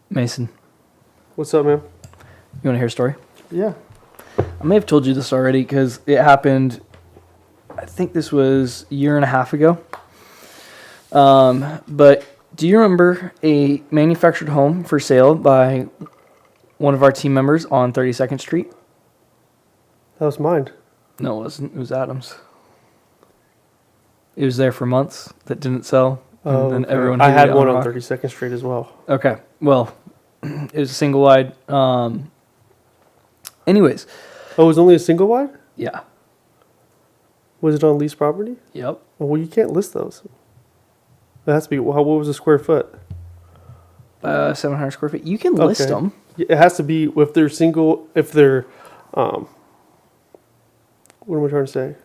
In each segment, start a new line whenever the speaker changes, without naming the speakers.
Mason,
What's up, man?
you want to hear a story?
Yeah.
I may have told you this already because it happened, I think this was a year and a half ago. But do you remember a manufactured home for sale by one of our team members on 32nd Street?
That was mine.
No, it wasn't. It was Adam's. It was there for months that didn't sell. And then everyone
I had
hated it
one on
rock.
32nd Street as well.
Okay. Well, it was a single wide. Anyways.
Oh, it was only a single wide?
Yeah.
Was it on lease property?
Yep.
Oh, well, you can't list those. That has to be, what was the square foot?
700 square feet. You can list
Okay.
them.
It has to be, if they're single, what am I trying to say?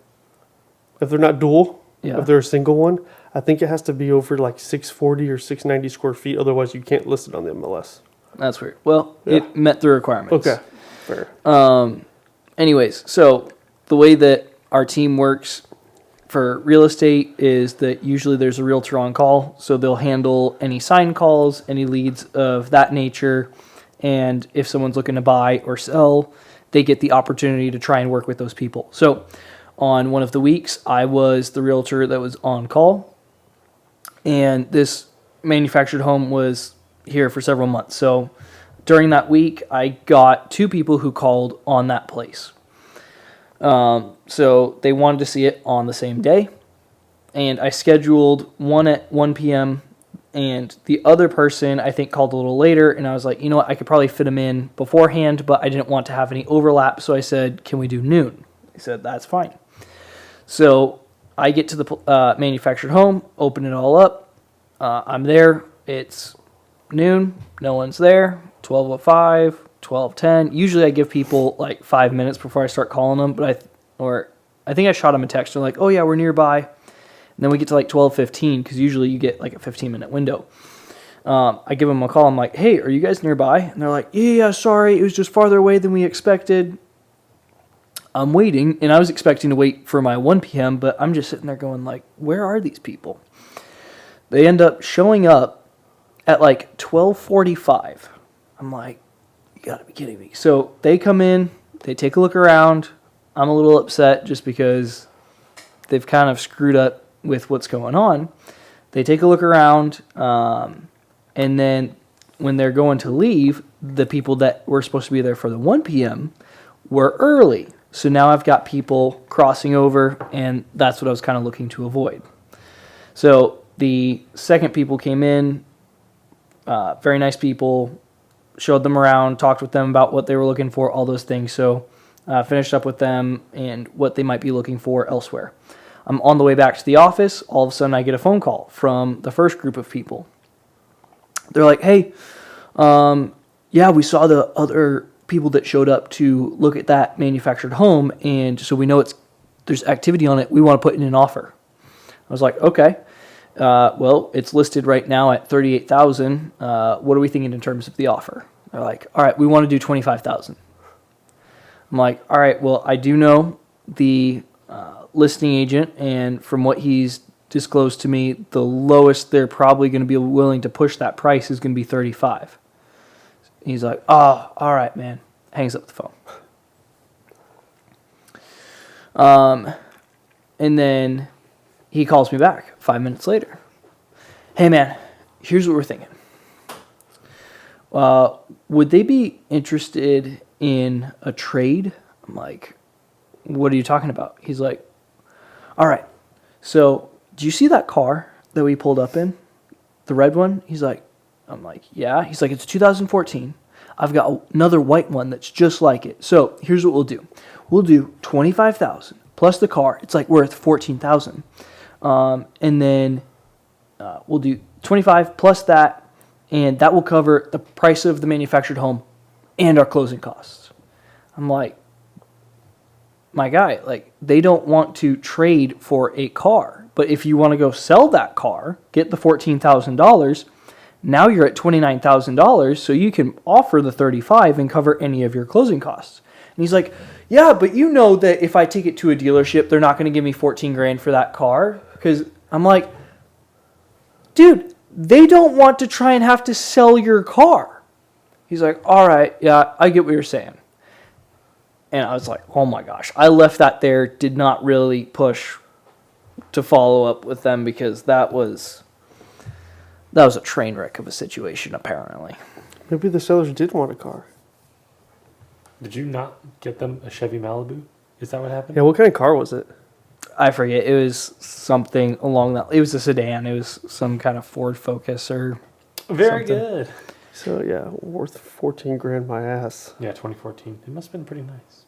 If they're not dual,
Yeah.
if they're a single one, I think it has to be over like 640 or 690 square feet. Otherwise, you can't list it on the MLS.
That's weird. Well,
Yeah.
it met the requirements.
Okay. Fair.
Anyways, so the way that our team works for real estate is that usually there's a realtor on call, so they'll handle any sign calls, any leads of that nature, and if someone's looking to buy or sell, they get the opportunity to try and work with those people. So on one of the weeks, I was the realtor that was on call, and this manufactured home was here for several months. So during that week, I got two people who called on that place. So they wanted to see it on the same day. And I scheduled one at 1 p.m. And the other person, I think, called a little later. And I was like, you know what, I could probably fit them in beforehand, but I didn't want to have any overlap. So I said, can we do noon? They said, that's fine. So I get to the manufactured home, open it all up. I'm there. It's noon. No one's there. 12:05, 12:10. Usually I give people like 5 minutes before I start calling them, but I think I shot them a text. They're like, oh yeah, we're nearby. And then we get to like 12:15 because usually you get like a 15-minute window. I give them a call. I'm like, hey, are you guys nearby? And they're like, yeah, sorry, it was just farther away than we expected. I'm waiting, and I was expecting to wait for my 1 p.m., but I'm just sitting there going like, where are these people? They end up showing up at like 12:45. I'm like, you gotta be kidding me. So they come in, they take a look around. I'm a little upset just because they've kind of screwed up with what's going on. They take a look around, and then when they're going to leave, the people that were supposed to be there for the 1 p.m. were early. So now I've got people crossing over, and that's what I was kind of looking to avoid. So the second people came in, very nice people, showed them around, talked with them about what they were looking for, all those things. So finished up with them and what they might be looking for elsewhere. I'm on the way back to the office. All of a sudden I get a phone call from the first group of people. They're like, hey, yeah, we saw the other people that showed up to look at that manufactured home, and so we know there's activity on it. We want to put in an offer. I was like, okay. Well, it's listed right now at $38,000. What are we thinking in terms of the offer? They're like, all right, we want to do $25,000. I'm like, all right, well, I do know the listing agent, and from what he's disclosed to me, the lowest they're probably going to be willing to push that price is going to be $35,000. He's like, oh, all right, man. Hangs up the phone. And then he calls me back 5 minutes later. Hey, man, here's what we're thinking. Would they be interested in a trade? I'm like, what are you talking about? He's like, all right, so do you see that car that we pulled up in? The red one? I'm like, yeah. He's like, it's 2014. I've got another white one that's just like it. So here's what we'll do. We'll do $25,000 plus the car. It's like worth $14,000. And then we'll do 25 plus that, and that will cover the price of the manufactured home and our closing costs. I'm like, my guy, like, they don't want to trade for a car. But if you want to go sell that car, get the $14,000, now you're at $29,000, so you can offer the $35,000 and cover any of your closing costs. And he's like, yeah, but you know that if I take it to a dealership, they're not going to give me $14,000 for that car. Because I'm like, dude, they don't want to try and have to sell your car. He's like, all right, yeah, I get what you're saying. And I was like, oh my gosh. I left that there, did not really push to follow up with them because that was a train wreck of a situation, apparently.
Maybe the sellers did want a car.
Did you not get them a Chevy Malibu? Is that what happened?
Yeah, what kind of car was it?
I forget. It was something along that. It was a sedan. It was some kind of Ford Focus or
Very
something.
good.
So yeah, worth 14 grand my ass.
Yeah, 2014. It must have been pretty nice.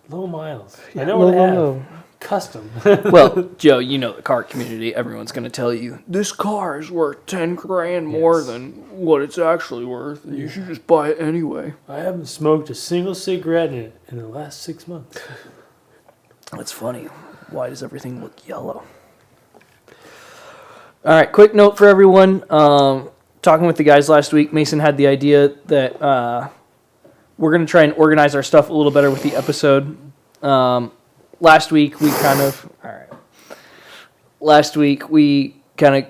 Low miles. I
Yeah,
know what I have.
no.
Custom.
Well, Joe, you know the car community. Everyone's going to tell you this car is worth 10 grand more
Yes.
than what it's actually worth. You should just buy it anyway.
I haven't smoked a single cigarette in the last 6 months.
That's funny. Why does everything look yellow? All right, quick note for everyone. Talking with the guys last week, Mason had the idea that we're going to try and organize our stuff a little better with the episode. Last week we kind of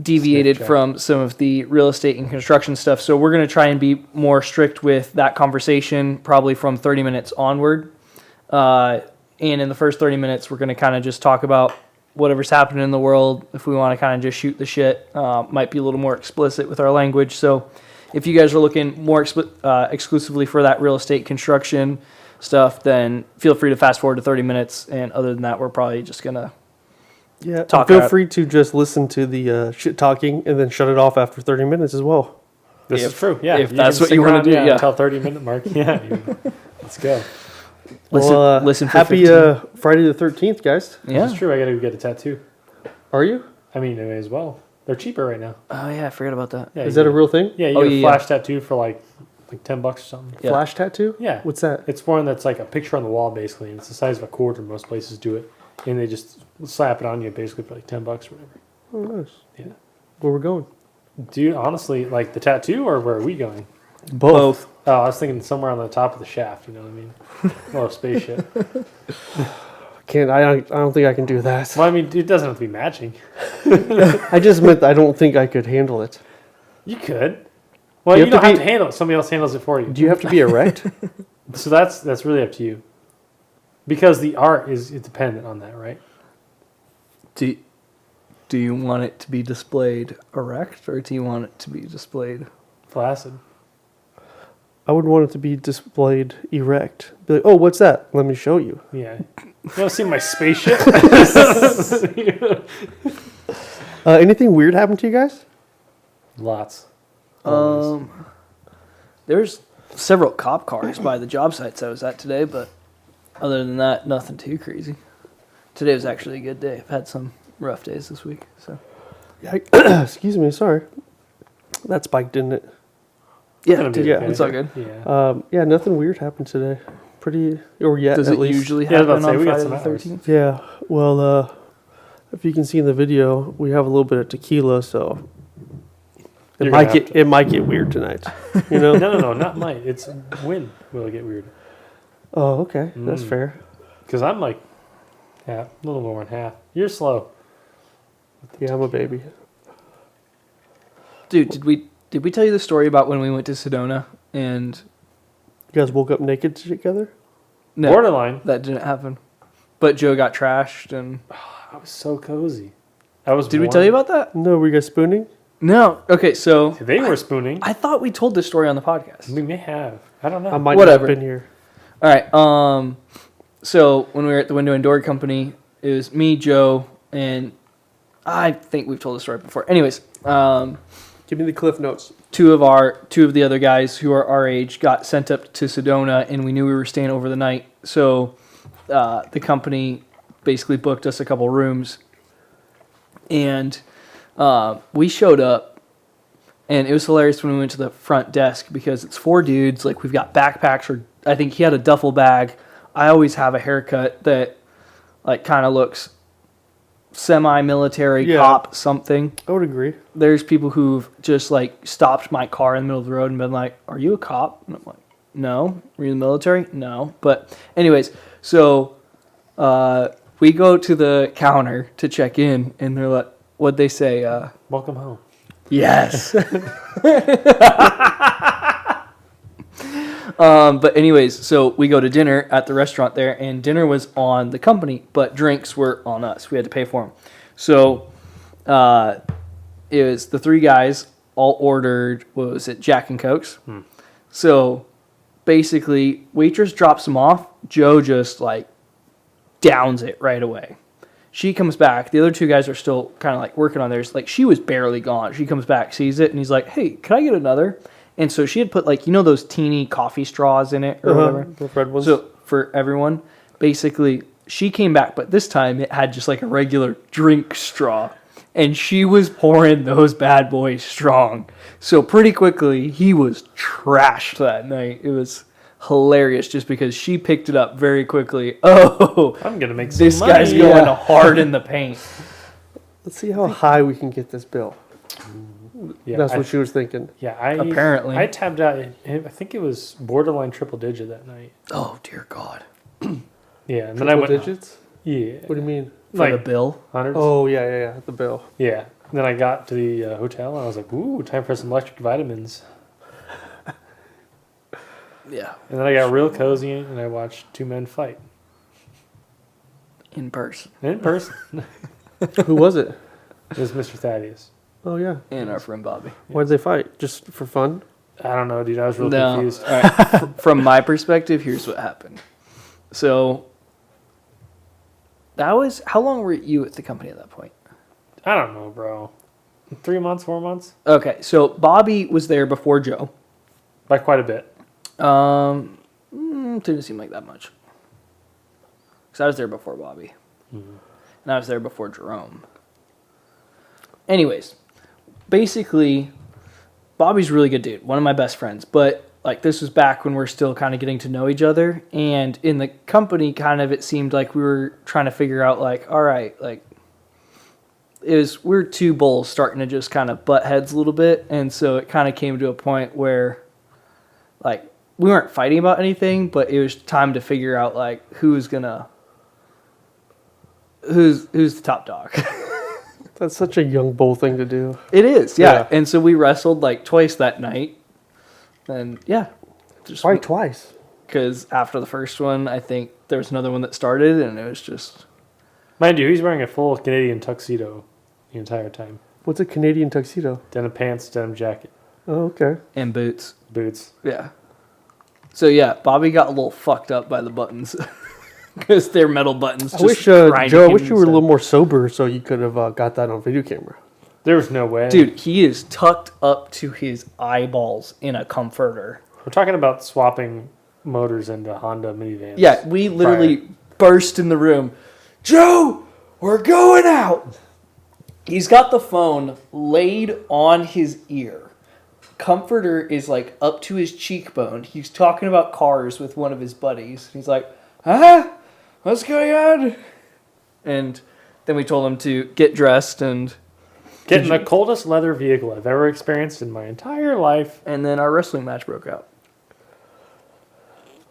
deviated from some of the real estate and construction stuff, so we're going to try and be more strict with that conversation, probably from 30 minutes onward. And in the first 30 minutes, we're going to kind of just talk about whatever's happening in the world. If we want to kind of just shoot the shit, might be a little more explicit with our language. So if you guys are looking more exclusively for that real estate construction stuff, then feel free to fast forward to 30 minutes. And other than that, we're probably just going to talk
Feel
about-
free to just listen to the shit talking and then shut it off after 30 minutes as well.
This is true. Yeah.
if
You
that's
can
what
stick
you wanna
around,
do, yeah.
Until 30-minute mark. Yeah. Let's go.
listen for
happy
15.
Friday the 13th, guys.
Yeah.
It's true. I got to get a tattoo.
Are you?
I mean, may as well. They're cheaper right now.
Oh, yeah, I forgot about that.
Yeah,
Is that a real thing?
Yeah, you
Oh,
get a
yeah,
flash tattoo for like $10 or something.
Yeah.
Flash tattoo?
Yeah.
What's that?
It's one that's like a picture on the wall, basically, and it's the size of a quarter. Most places do it, and they just slap it on you, basically for like $10 or whatever.
Oh, nice.
Yeah.
Where we're going?
Do you honestly like the tattoo, or where are we going?
Both.
Oh, I was thinking somewhere on the top of the shaft. You know what I mean? Well, a spaceship.
I don't think I can do that.
Well, I mean, it doesn't have to be matching.
I just meant I don't think I could handle it.
You could. Well,
You
you
have
don't
to
have
be-
to handle it. Somebody else handles it for you.
Do you have to be erect?
So that's really up to you. Because the art is dependent on that, right?
Do you want it to be displayed erect, or do you want it to be displayed?
Flaccid.
I would want it to be displayed erect. Be like, oh, what's that? Let me show you.
Yeah. You want to see my spaceship?
Anything weird happened to you guys?
Lots. Always.
There's several cop cars by the job sites I was at today, but other than that, nothing too crazy. Today was actually a good day. I've had some rough days this week, so.
Yeah, excuse me, sorry. That spiked, didn't it?
Yeah,
Gonna be
yeah,
okay.
it's all good.
Yeah.
Yeah, nothing weird happened today. Or yet,
Does
at
it
least.
usually
Yeah, I was
happen
about to say,
on
we got
Friday
some
the
hours.
13th?
Yeah, well, if you can see in the video, we have a little bit of tequila, so it
You're
might
gonna have
get it might get weird tonight. You know?
No, not might. It's when will it get weird.
Oh, okay, that's
Mm.
fair.
Because I'm like, yeah, a little more than half. You're slow.
Yeah, I'm a baby.
Dude, did we tell you the story about when we went to Sedona and
You guys woke up naked together?
no,
Borderline.
that didn't happen. But Joe got trashed and
I was so cozy. I was.
did we tell you about that?
No, were you guys spooning?
No. Okay, so
They were spooning.
I thought we told this story on the podcast.
We may have. I don't know.
I might
Whatever.
not have been here.
All right. So when we were at the Window and Door Company, it was me, Joe, and I think we've told the story before. Anyways,
Give me the cliff notes.
two of the other guys who are our age got sent up to Sedona, and we knew we were staying over the night. So the company basically booked us a couple rooms, and we showed up, and it was hilarious when we went to the front desk because it's 4 dudes. Like, we've got backpacks, or I think he had a duffel bag. I always have a haircut that like kind of looks semi-military,
Yeah.
cop something.
I would agree.
There's people who've just like stopped my car in the middle of the road and been like, "Are you a cop?" And I'm like, "No." "Were you in the military?" "No." But anyways, so we go to the counter to check in, and they're like, "What'd they say?"
Welcome home.
Yes. But anyways, so we go to dinner at the restaurant there, and dinner was on the company, but drinks were on us. We had to pay for them. So it was the three guys all ordered, what was it, Jack and Cokes. So basically, waitress drops them off. Joe just like downs it right away. She comes back. The other two guys are still kind of like working on theirs. Like she was barely gone. She comes back, sees it, and he's like, "Hey, can I get another?" And so she had put like, you know, those teeny coffee straws in it or whatever.
The red ones.
So for everyone, basically, she came back, but this time it had just like a regular drink straw. And she was pouring those bad boys strong. So pretty quickly, he was trashed that night. It was hilarious just because she picked it up very quickly. Oh,
I'm gonna make some
this
money.
guy's going hard in the paint.
Let's see how high we can get this bill.
Yeah,
That's what she was thinking.
Yeah,
Apparently.
I tapped out. I think it was borderline triple digit that night.
Oh, dear God.
Yeah, and then I
Triple
went.
digits?
Yeah,
What do you mean?
For the bill?
hundreds.
Oh, yeah, the bill.
Yeah. And then I got to the hotel and I was like, "Ooh, time for some electric vitamins."
Yeah.
And then I got real cozy and I watched two men fight
In person.
in person.
Who was it?
It was Mr. Thaddeus.
Oh, yeah.
And our friend Bobby.
Why did they fight? Just for fun?
I don't know, dude. I was real
No.
confused.
All right. From my perspective, here's what happened. So that was, how long were you at the company at that point?
I don't know, bro. 3 months, 4 months,
Okay, so Bobby was there before Joe.
by quite a bit.
Didn't seem like that much. Because I was there before Bobby. And I was there before Jerome. Anyways, basically, Bobby's a really good dude. One of my best friends. But, like, this was back when we're still kind of getting to know each other. And in the company, kind of, it seemed like we were trying to figure out, like, all right, like, we're two bulls starting to just kind of butt heads a little bit. And so it kind of came to a point where, like, we weren't fighting about anything, but it was time to figure out, like, who's the top dog.
That's such a young bull thing to do.
It is, yeah.
Yeah.
And so we wrestled like twice that night. And yeah.
Why twice?
Because after the first one, I think there was another one that started, and it was just...
Mind you, he's wearing a full Canadian tuxedo the entire time.
What's a Canadian tuxedo?
Denim pants, denim jacket,
Oh, okay.
And boots.
boots.
Yeah. So yeah, Bobby got a little fucked up by the buttons. Because they're metal buttons.
I
just
wish,
grinding
Joe, I
him
wish you were a
instead.
little more sober so you could have got that on video camera.
There was no way.
Dude, he is tucked up to his eyeballs in a comforter.
We're talking about swapping motors into Honda minivans.
Yeah, we literally burst in the room. Joe, we're going out. He's got the phone laid on his ear. Comforter is like up to his cheekbone. He's talking about cars with one of his buddies. He's like, huh? What's going on? And then we told him to get dressed, and
Get in the coldest leather vehicle I've ever experienced in my entire life.
then our wrestling match broke out.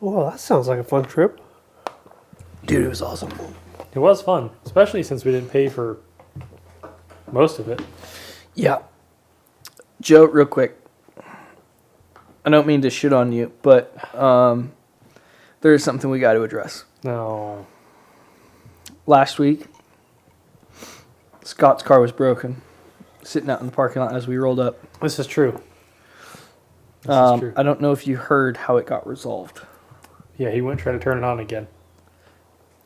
Well, that sounds like a fun trip.
Dude, it was awesome.
It was fun, especially since we didn't pay for most of it.
Yeah. Joe, real quick. I don't mean to shit on you, but there is something we got to address.
No.
Last week, Scott's car was broken, sitting out in the parking lot as we rolled up.
This is true. This is true.
I don't know if you heard how it got resolved.
Yeah, he went try to turn it on again.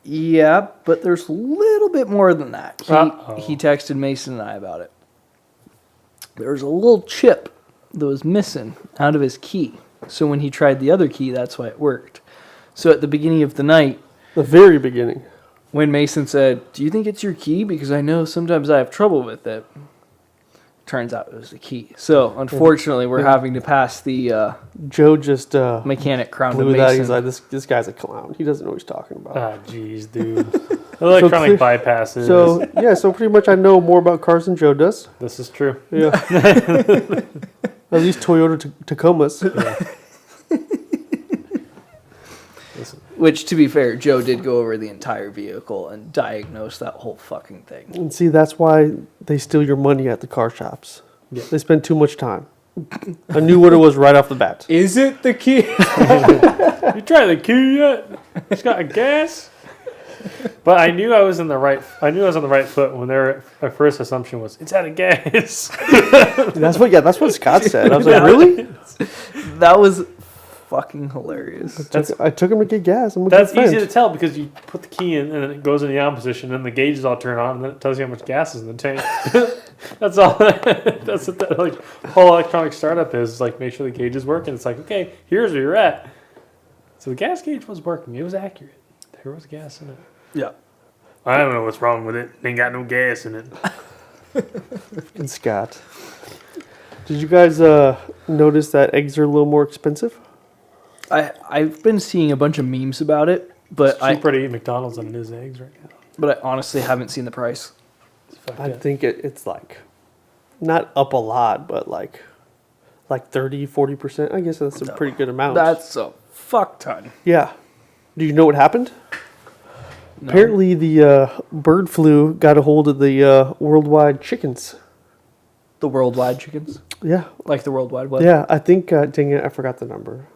Yeah, but there's a little bit more than that.
Uh-oh.
He texted Mason and I about it. There was a little chip that was missing out of his key. So when he tried the other key, that's why it worked. So at the beginning of the night,
The very beginning.
when Mason said, "Do you think it's your key? Because I know sometimes I have trouble with it." Turns out it was the key. So unfortunately, we're having to pass the
Joe just
mechanic crown to
blew that. He's
Mason.
like, this guy's a clown. He doesn't know what he's talking about.
Ah, jeez, dude. Electronic bypasses.
So, yeah, so pretty much I know more about cars than Joe does.
This is true.
Yeah. At least Toyota Tacomas.
Listen,
Which, to be fair, Joe did go over the entire vehicle and diagnose that whole fucking thing.
And see, that's why they steal your money at the car shops.
Yeah.
They spend too much time. I knew what it was right off the bat.
Is it the key? You tried the key yet? It's got a gas. But I knew I was on the right foot when their first assumption was it's out of gas.
That's what Scott said. I was like, really?
That was fucking hilarious.
I took him to get gas.
That's easy to tell because you put the key in and then it goes in the on position and the gauges all turn on and then it tells you how much gas is in the tank. That's all. That's what that like whole electronic startup is. Like make sure the gauge is working. It's like, okay, here's where you're at. So the gas gauge was working. It was accurate. There was gas in it.
Yeah.
I don't know what's wrong with it. It ain't got no gas in it.
And Scott. Did you guys notice that eggs are a little more expensive?
I've been seeing a bunch of memes about it, but
It's cheaper to eat McDonald's than it is eggs right now.
but I honestly haven't seen the price.
I think it's like not up a lot, but like 30, 40%. I guess that's a pretty good amount.
That's a fuck ton.
Yeah. Do you know what happened?
No.
Apparently the bird flu got a hold of the worldwide chickens.
The worldwide chickens,
Yeah.
like the worldwide web.
Yeah, I think, dang it, I forgot the number.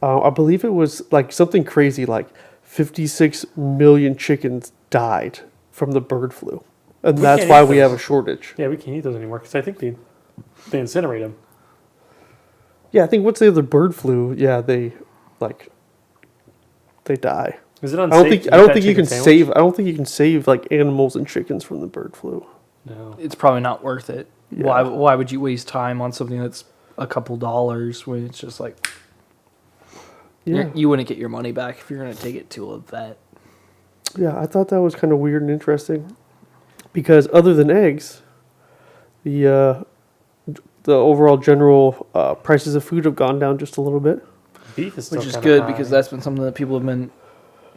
I believe it was like something crazy, like 56 million chickens died from the bird flu. And
We
that's
can't
why
eat
we
those.
have a shortage.
Yeah, we can't eat those anymore because I think they incinerate them.
Yeah, I think once they have the bird flu, yeah, they die.
Is it
I
unsafe?
don't think you can save like animals and chickens from the bird flu.
No.
It's probably not worth it.
Yeah.
Why would you waste time on something that's a couple dollars when it's just like
Yeah.
you wouldn't get your money back if you're going to take it to a vet.
Yeah, I thought that was kind of weird and interesting. Because other than eggs, the overall general prices of food have gone down just a little bit.
Beef is still
Which is
kinda
good
high.
because that's been something that people have been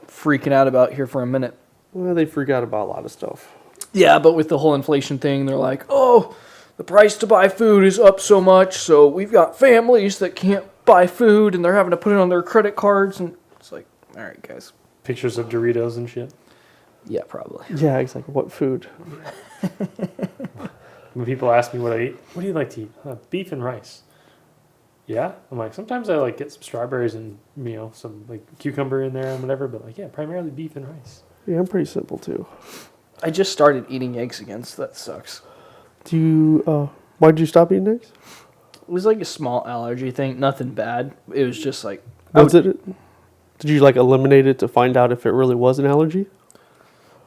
freaking out about here for a minute.
Well, they forgot about a lot of stuff.
Yeah, but with the whole inflation thing, they're like, oh, the price to buy food is up so much, so we've got families that can't buy food and they're having to put it on their credit cards. And it's like, all right, guys.
pictures of Doritos and shit.
Yeah, probably.
Yeah, exactly. What food?
When people ask me what I eat, what do you like to eat? Beef and rice. Yeah, I'm like sometimes I like get some strawberries and some like cucumber in there and whatever, but like primarily beef and rice.
Yeah, I'm pretty simple too.
I just started eating eggs again, so that sucks.
Do you? Why did you stop eating eggs?
It was like a small allergy thing, nothing bad. It was just like,
Was it? Did you like eliminate it to find out if it really was an allergy?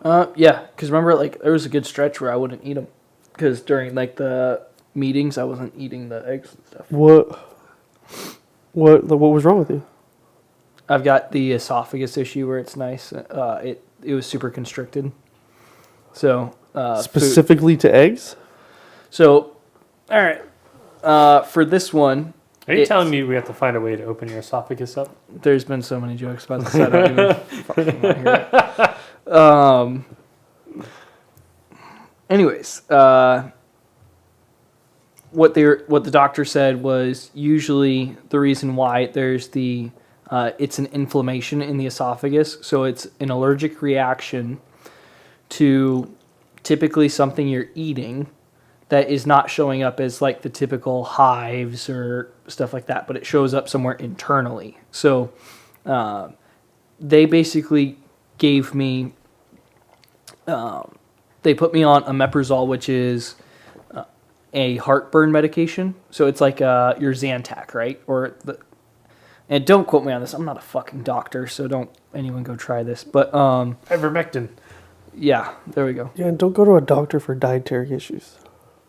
yeah, because remember, like there was a good stretch where I wouldn't eat them because during like the meetings I wasn't eating the eggs and stuff.
What was wrong with you?
I've got the esophagus issue where it's nice. It was super constricted. So
Specifically to eggs?
So, all right. For this one,
Are you telling me we have to find a way to open your esophagus up?
there's been so many jokes about this. I don't even fucking want to hear it. Anyways, what the doctor said was usually the reason why there's it's an inflammation in the esophagus, so it's an allergic reaction to typically something you're eating that is not showing up as like the typical hives or stuff like that, but it shows up somewhere internally. So they basically gave me, they put me on omeprazole, which is a heartburn medication. So it's like your Zantac, right? And don't quote me on this. I'm not a fucking doctor, so don't anyone go try this. But
Ivermectin.
yeah, there we go.
Yeah, and don't go to a doctor for dietary issues.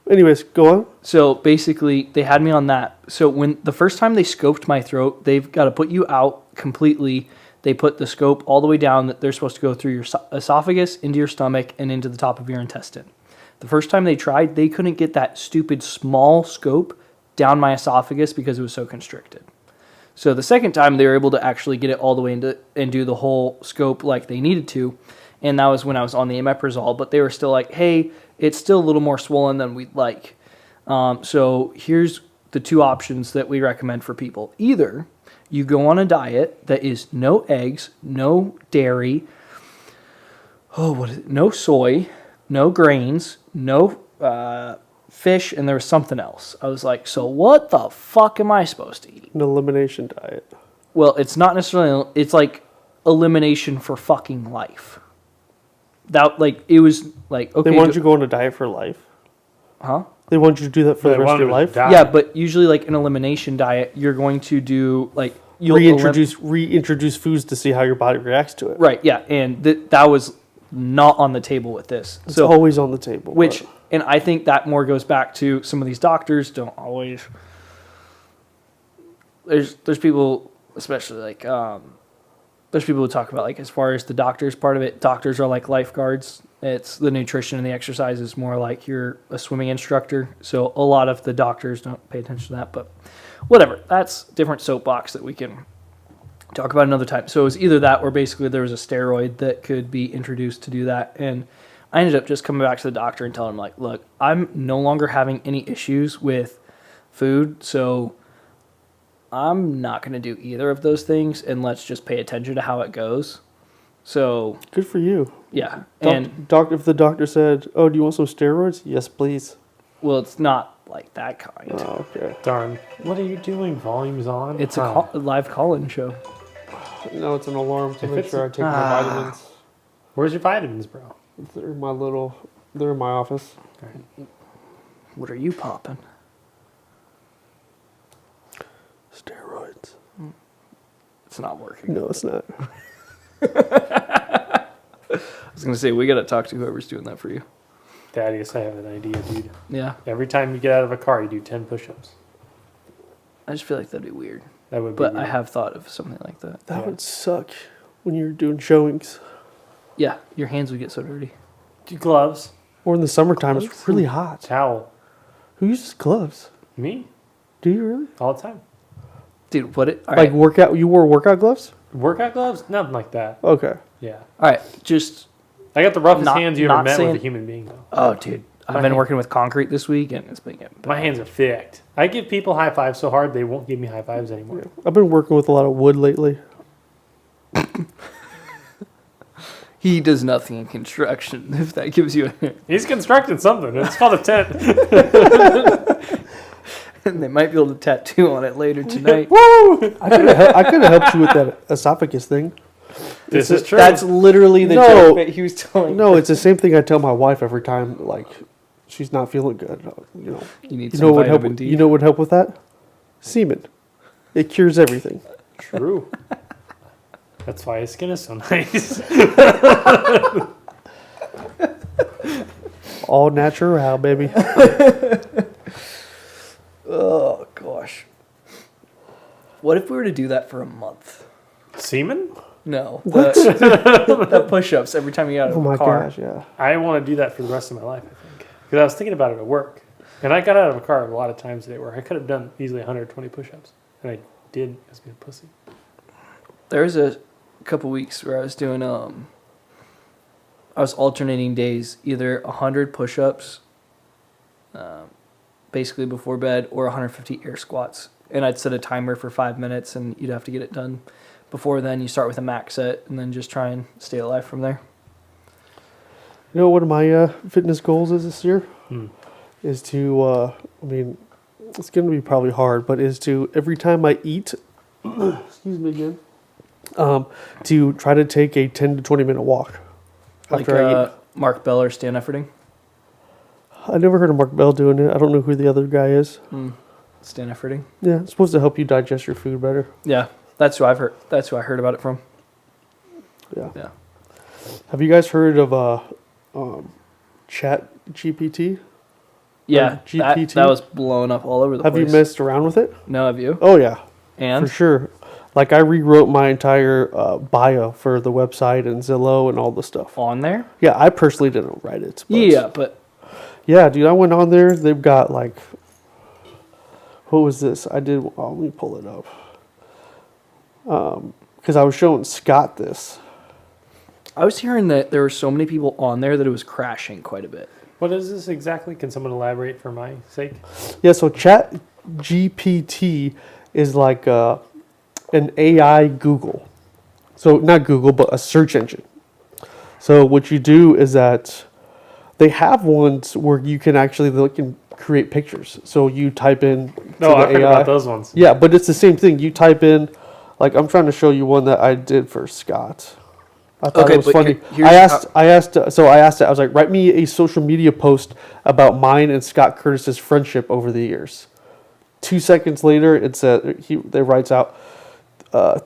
Anyways, go on.
So basically, they had me on that. So when the first time they scoped my throat, they've got to put you out completely. They put the scope all the way down that they're supposed to go through your esophagus, into your stomach, and into the top of your intestine. The first time they tried, they couldn't get that stupid small scope down my esophagus because it was so constricted. So the second time, they were able to actually get it all the way into and do the whole scope like they needed to. And that was when I was on the omeprazole. But they were still like, hey, it's still a little more swollen than we'd like. So here's the two options that we recommend for people. Either you go on a diet that is no eggs, no dairy, no soy, no grains, no fish and there was something else. I was like, so what the fuck am I supposed to eat?
An elimination diet.
Well, it's not necessarily, it's like elimination for fucking life. That, like, it was like, okay.
They want you to go on a diet for life?
Huh?
They want you to do that for
They
the rest of
want
your
you to
life?
die.
Yeah, but usually, like, an elimination diet, you're going to do, like, you'll
Reintroduce foods to see how your body reacts to it.
right, yeah, and that was not on the table with this.
It's
So,
always on the table.
which,
but
and I think that more goes back to some of these doctors don't always. There's people, especially like there's people who talk about, like, as far as the doctors part of it, doctors are like lifeguards. It's the nutrition and the exercise is more like you're a swimming instructor. So a lot of the doctors don't pay attention to that, but whatever. That's different soapbox that we can talk about another time. So it was either that or basically there was a steroid that could be introduced to do that. And I ended up just coming back to the doctor and telling him, like, look, I'm no longer having any issues with food, so I'm not going to do either of those things, and let's just pay attention to how it goes. So,
good for you.
yeah.
And if the doctor said, "Oh, do you want some steroids?" Yes, please.
Well, it's not like that kind.
Oh, okay.
Darn. What are you doing? Volume's on?
It's a live call-in show.
No, it's an alarm to
If
make
it's
sure I take my vitamins.
Where's your vitamins, bro?
They're in my office.
What are you popping?
Steroids.
It's not working.
No, it's not.
I was going to say, we got to talk to whoever's doing that for you.
Thaddeus, I have an idea, dude.
Yeah.
Every time you get out of a car, you do 10 push-ups.
I just feel like that'd be weird.
That would be
But
weird.
I have thought of something like that.
That
Yeah.
would suck when you're doing showings.
Yeah, your hands would get so dirty.
Do gloves.
Or in the summertime,
Gloves?
it's really hot.
Towel.
Who uses gloves?
Me?
Do you really?
All the time.
Dude, what it... All
Like
right.
workout? You wore workout gloves?
Workout gloves? Nothing like that.
Okay.
Yeah.
All right, just...
I got the roughest
Not-
hands you ever
not
met
saying-
with a human being, though.
Oh, dude. I've
My
been
hand-
working with concrete this week, and it's been getting bad.
My hands are thick. I give people high fives so hard they won't give me high fives anymore.
I've been working with a lot of wood lately.
He does nothing in construction, if that gives you a...
He's constructing something. It's called a tent.
And they might be able to tattoo on it later tonight.
I could have helped you with that esophagus thing.
This is true.
That's literally the
No.
joke that he was telling.
No, it's the same thing I tell my wife every time, like, she's not feeling good. You know,
You need
you
some
know what would help.
vitamin D.
You know what would help with that? Semen. It cures everything.
True. That's why his skin is so nice.
All natural, baby.
Oh, gosh. What if we were to do that for a month?
Semen?
No. The push-ups every time you get out of
Oh
a
my
car.
gosh, yeah.
I want to do that for the rest of my life, I think. Because I was thinking about it at work. And I got out of a car a lot of times today where I could have done easily 120 push-ups. And I did. I was being a pussy.
There was a couple weeks where I was doing, I was alternating days, either 100 push-ups, basically before bed, or 150 air squats. And I'd set a timer for 5 minutes, and you'd have to get it done. Before then, you start with a max set, and then just try and stay alive from there.
You know what one of my fitness goals is this year?
Hmm.
Is to, I mean, it's going to be probably hard, but is to, every time I eat, excuse me again, to try to take a 10 to 20 minute walk
Like
after I eat.
Mark Bell or Stan Efferding.
I never heard of Mark Bell doing it. I don't know who the other guy is.
Stan Efferding.
Yeah, it's supposed to help you digest your food better.
Yeah, that's who I've heard. That's who I heard about it from.
Yeah.
Yeah.
Have you guys heard of Chat GPT?
Yeah,
GPT?
that was blowing up all over the
Have
place.
you messed around with it?
No, have you?
Oh yeah,
And
for sure. Like I rewrote my entire bio for the website and Zillow and all the stuff.
on there?
Yeah, I personally didn't write it. But
Yeah, but
yeah, dude, I went on there. They've got like, what was this? I did. Oh, let me pull it up. Because I was showing Scott this.
I was hearing that there were so many people on there that it was crashing quite a bit.
What is this exactly? Can someone elaborate for my sake?
Yeah, so Chat GPT is like an AI Google. So not Google, but a search engine. So what you do is that they have ones where you can actually, they can create pictures. So you type in to
No,
the
I've heard
AI.
about those ones.
Yeah, but it's the same thing. You type in, like I'm trying to show you one that I did for Scott. I thought
Okay,
it was
but
funny.
here's
I asked it. I was like, write me a social media post about mine and Scott Curtis's friendship over the years. 2 seconds later, it writes out,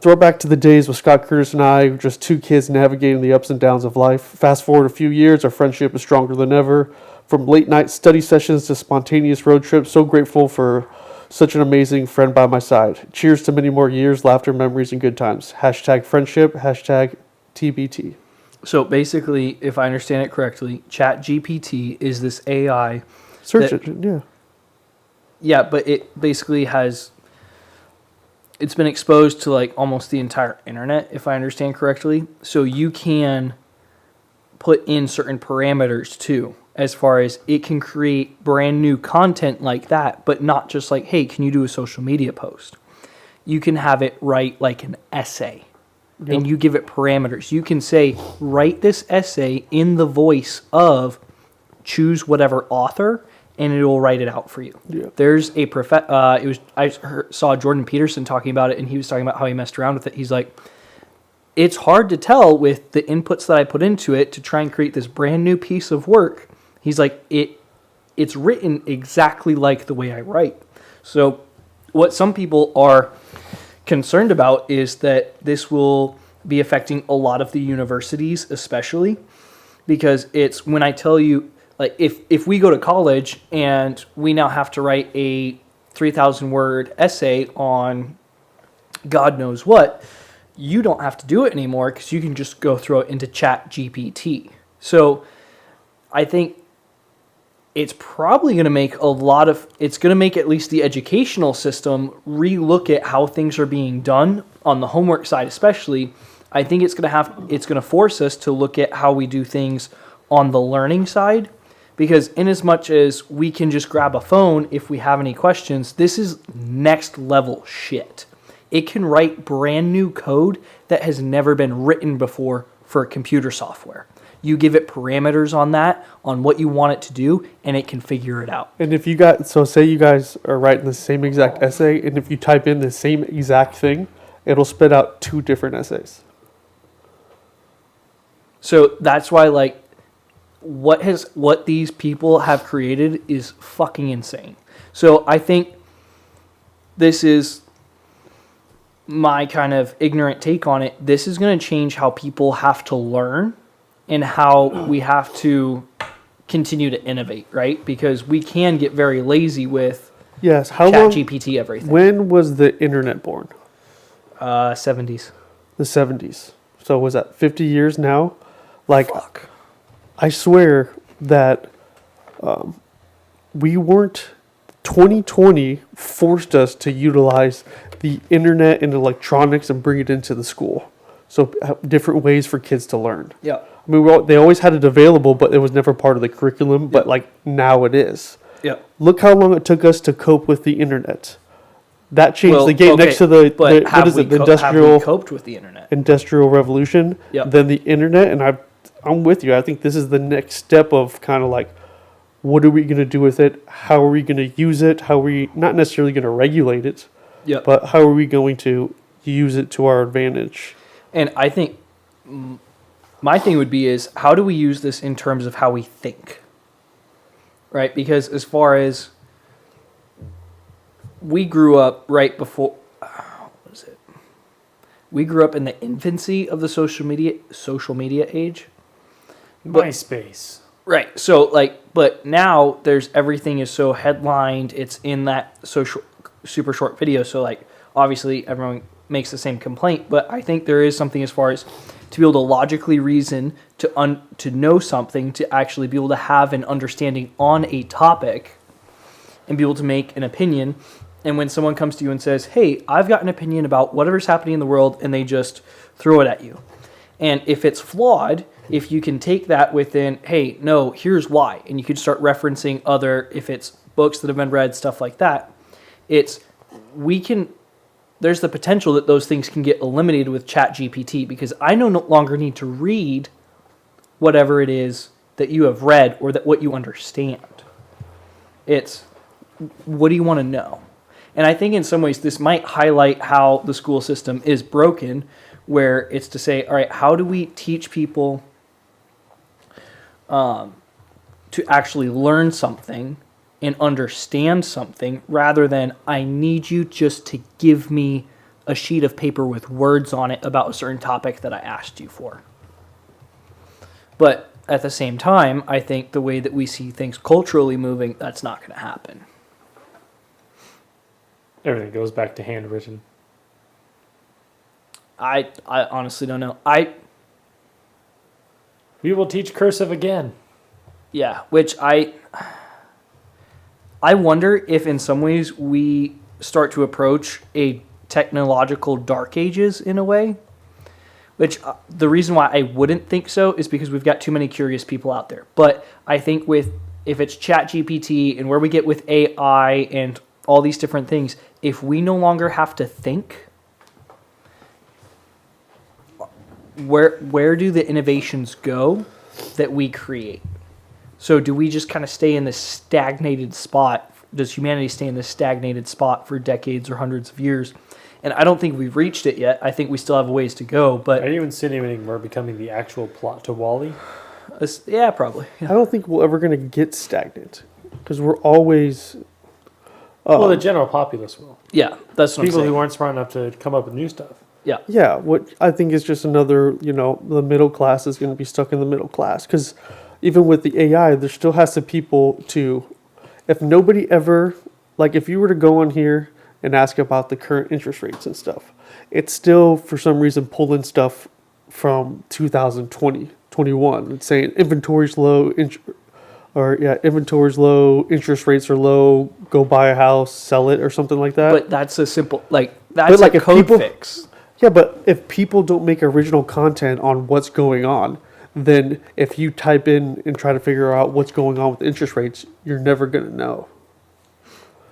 throwback to the days with Scott Curtis and I, just two kids navigating the ups and downs of life. Fast forward a few years, our friendship is stronger than ever. From late night study sessions to spontaneous road trips, so grateful for such an amazing friend by my side. Cheers to many more years, laughter, memories, and good times. Hashtag friendship, hashtag TBT.
So basically, if I understand it correctly, ChatGPT is this AI.
Search
that-
engine, yeah.
Yeah, but it basically it's been exposed to like almost the entire internet, if I understand correctly. So you can put in certain parameters too, as far as it can create brand new content like that, but not just like, hey, can you do a social media post? You can have it write like an essay. And you give it parameters. You can say, write this essay in the voice of choose whatever author, and it will write it out for you.
Yeah.
There's a saw Jordan Peterson talking about it, and he was talking about how he messed around with it. He's like, it's hard to tell with the inputs that I put into it to try and create this brand new piece of work. He's like, it's written exactly like the way I write. So what some people are concerned about is that this will be affecting a lot of the universities, especially because it's when I tell you, like, if we go to college and we now have to write a 3,000 word essay on God knows what, you don't have to do it anymore because you can just go throw it into ChatGPT. So I think it's probably going to make it's going to make at least the educational system relook at how things are being done on the homework side, especially. I think it's going to force us to look at how we do things on the learning side, because in as much as we can just grab a phone if we have any questions, this is next level shit. It can write brand new code that has never been written before for computer software. You give it parameters on that, on what you want it to do, and it can figure it out.
And if say you guys are writing the same exact essay, and if you type in the same exact thing, it'll spit out two different essays.
So that's why, like, what these people have created is fucking insane. So I think this is my kind of ignorant take on it. This is going to change how people have to learn and how we have to continue to innovate, right? Because we can get very lazy with
Yes. How long?
ChatGPT everything.
When was the internet born?
70s.
The 70s. So was that 50 years now? Like,
Fuck.
I swear that we weren't. 2020 forced us to utilize the internet and electronics and bring it into the school. So different ways for kids to learn.
Yeah.
I mean, they always had it available, but it was never part of the curriculum. But like now it is.
Yeah.
Look how long it took us to cope with the internet. That changed
Well,
the game.
okay,
Next to the
but
what is it? The
have we coped with the internet?
industrial revolution.
Yep.
Then the internet, and I'm with you. I think this is the next step of kind of like, what are we going to do with it? How are we going to use it? How are we not necessarily going to regulate it,
Yep.
but how are we going to use it to our advantage?
And I think my thing would be is, how do we use this in terms of how we think? Right? Because as far as we grew up right before, what is it? We grew up in the infancy of the social media age.
MySpace.
Right. So but now everything is so headlined. It's in that super short video. So like, obviously everyone makes the same complaint, but I think there is something as far as to be able to logically reason, to know something, to actually be able to have an understanding on a topic and be able to make an opinion. And when someone comes to you and says, hey, I've got an opinion about whatever's happening in the world, and they just throw it at you. And if it's flawed, if you can take that within, hey, no, here's why, and you can start referencing if it's books that have been read, stuff like that, there's the potential that those things can get eliminated with ChatGPT, because I no longer need to read whatever it is that you have read or that what you understand. It's, what do you want to know? And I think in some ways this might highlight how the school system is broken, where it's to say, all right, how do we teach people to actually learn something and understand something, rather than I need you just to give me a sheet of paper with words on it about a certain topic that I asked you for. But at the same time, I think the way that we see things culturally moving, that's not going to happen.
Everything goes back to handwritten.
I honestly don't know.
We will teach cursive again.
Yeah, which I wonder if in some ways we start to approach a technological dark ages in a way. Which the reason why I wouldn't think so is because we've got too many curious people out there. But I think if it's ChatGPT and where we get with AI and all these different things, if we no longer have to think, where do the innovations go that we create? So do we just kind of stay in this stagnated spot? Does humanity stay in this stagnated spot for decades or hundreds of years? And I don't think we've reached it yet. I think we still have a ways to go. But
are you insinuating we're becoming the actual plot to WALL-E?
Yeah, probably. Yeah.
I don't think we're ever going to get stagnant because we're always.
Well, the general populace will.
Yeah, that's what
People
I'm saying.
who aren't smart enough to come up with new stuff.
Yeah.
Yeah, what I think is just another, the middle class is going to be stuck in the middle class. Because even with the AI, there still has to people to, if nobody ever, like if you were to go on here and ask about the current interest rates and stuff, it's still, for some reason, pulling stuff from 2020, 21. It's saying inventory's low, inventory's low, interest rates are low, go buy a house, sell it, or something like that.
But that's a simple, that's
like
a
if
code
people-
fix.
Yeah, but if people don't make original content on what's going on, then if you type in and try to figure out what's going on with interest rates, you're never going to know.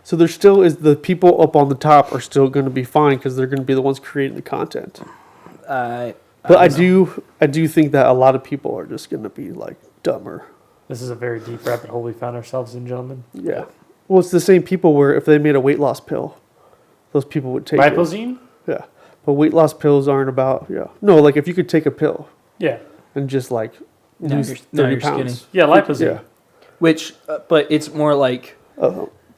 So there still is, the people up on the top are still going to be fine because they're going to be the ones creating the content. But I do think that a lot of people are just going to be like dumber.
This is a very deep rabbit hole we found ourselves in, gentlemen.
Yeah. Well, it's the same people where if they made a weight loss pill, those people would take it.
Lipozene?
Yeah. But weight loss pills aren't about, No, like if you could take a pill
Yeah.
and just like
Now
lose
you're
30
skinny.
pounds.
Yeah, Lipozene.
Yeah.
Which, but it's more like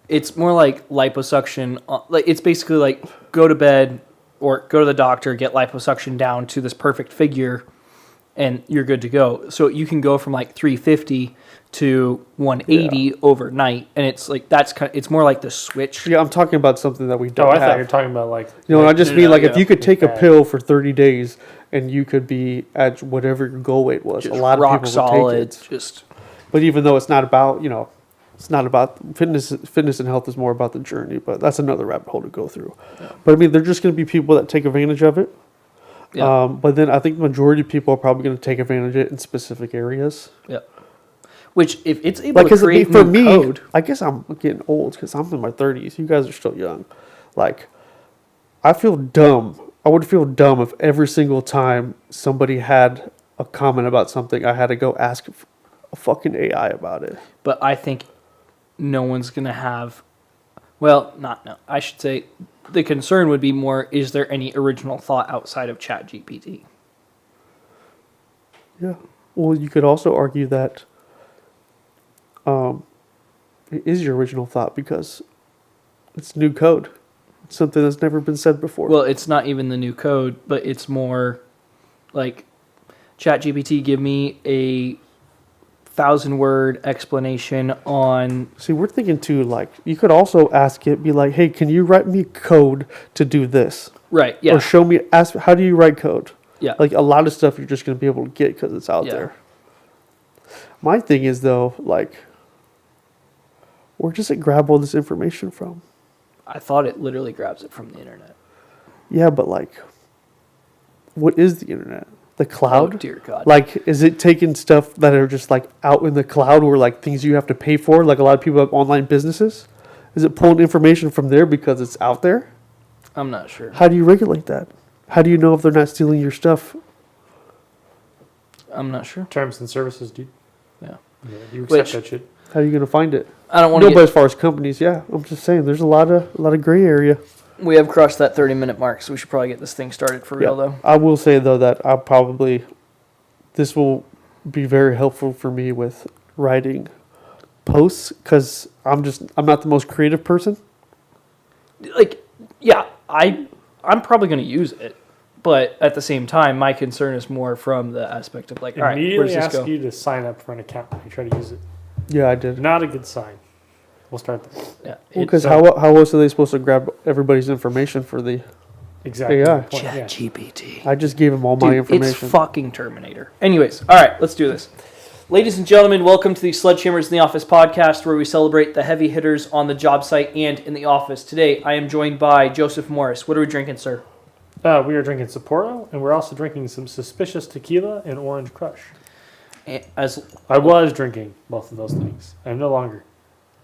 liposuction. Like it's basically like go to bed or go to the doctor, get liposuction down to this perfect figure, and you're good to go. So you can go from like 350 to 180 overnight, and it's like it's more like the switch.
Yeah, I'm talking about something that we don't
I
have.
thought you were talking about like...
I just mean like if you could take a
pill.
pill for 30 days and you could be at whatever your goal weight was,
Just
a lot of
rock
people
solid.
would take it.
Just
But even though it's not about, it's not about fitness and health is more about the journey, but that's another rabbit hole to go through.
Yeah.
But I mean, they're just going to be people that take advantage of it.
yeah,
But then I think the majority of people are probably going to take advantage of it in specific areas.
yeah. Which if it's able
Like,
to create
for
new
me,
code,
I guess I'm getting old because I'm in my 30s. You guys are still young. Like, I feel dumb. I would feel dumb if every single time somebody had a comment about something, I had to go ask a fucking AI about it.
but I think no one's gonna have. Well, I should say the concern would be more: is there any original thought outside of ChatGPT?
Yeah. Well, you could also argue that it is your original thought because it's new code. It's something that's never been said before.
Well, it's not even the new code, but it's more like ChatGPT, give me a 1,000-word explanation on.
See, we're thinking too, like, you could also ask it, be like, hey, can you write me code to do this?
Right, yeah.
Or show me, ask, how do you write code?
Yeah.
Like, a lot of stuff you're just going to be able to get because it's out
Yeah.
there. My thing is, though, like, where does it grab all this information from?
I thought it literally grabs it from the internet.
Yeah, but, like, what is the internet? The cloud?
Oh, dear God.
Like, is it taking stuff that are just, like, out in the cloud or, like, things you have to pay for? Like, a lot of people have online businesses. Is it pulling information from there because it's out there?
I'm not sure.
How do you regulate that? How do you know if they're not stealing your stuff?
I'm not sure.
Terms and services, dude.
Yeah.
Yeah, you accept
Which-
that shit.
How are you going to find it?
I don't want
No,
to
but as far as companies, yeah, I'm just saying there's a lot of gray area.
We have crossed that 30-minute mark, so we should probably get this thing started for real, though.
I will say though that this will be very helpful for me with writing posts because I'm not the most creative person.
Like, yeah, I'm probably going to use it, but at the same time, my concern is more from the aspect of like, all right, where
Immediately
does this
ask
go?
you to sign up for an account when you try to use it.
Yeah, I did.
Not a good sign. We'll start there.
Yeah,
Because how else are they supposed to grab everybody's information for the
Exactly.
AI?
the point, yeah.
ChatGPT.
I just gave them all my
Dude,
information.
it's fucking Terminator. Anyways, all right, let's do this. Ladies and gentlemen, welcome to the Sledgehammers in the Office podcast, where we celebrate the heavy hitters on the job site and in the office. Today, I am joined by Joseph Morris. What are we drinking, sir?
We are drinking Sapporo, and we're also drinking some Suspicious Tequila and Orange Crush. I was drinking both of those things. I'm no longer.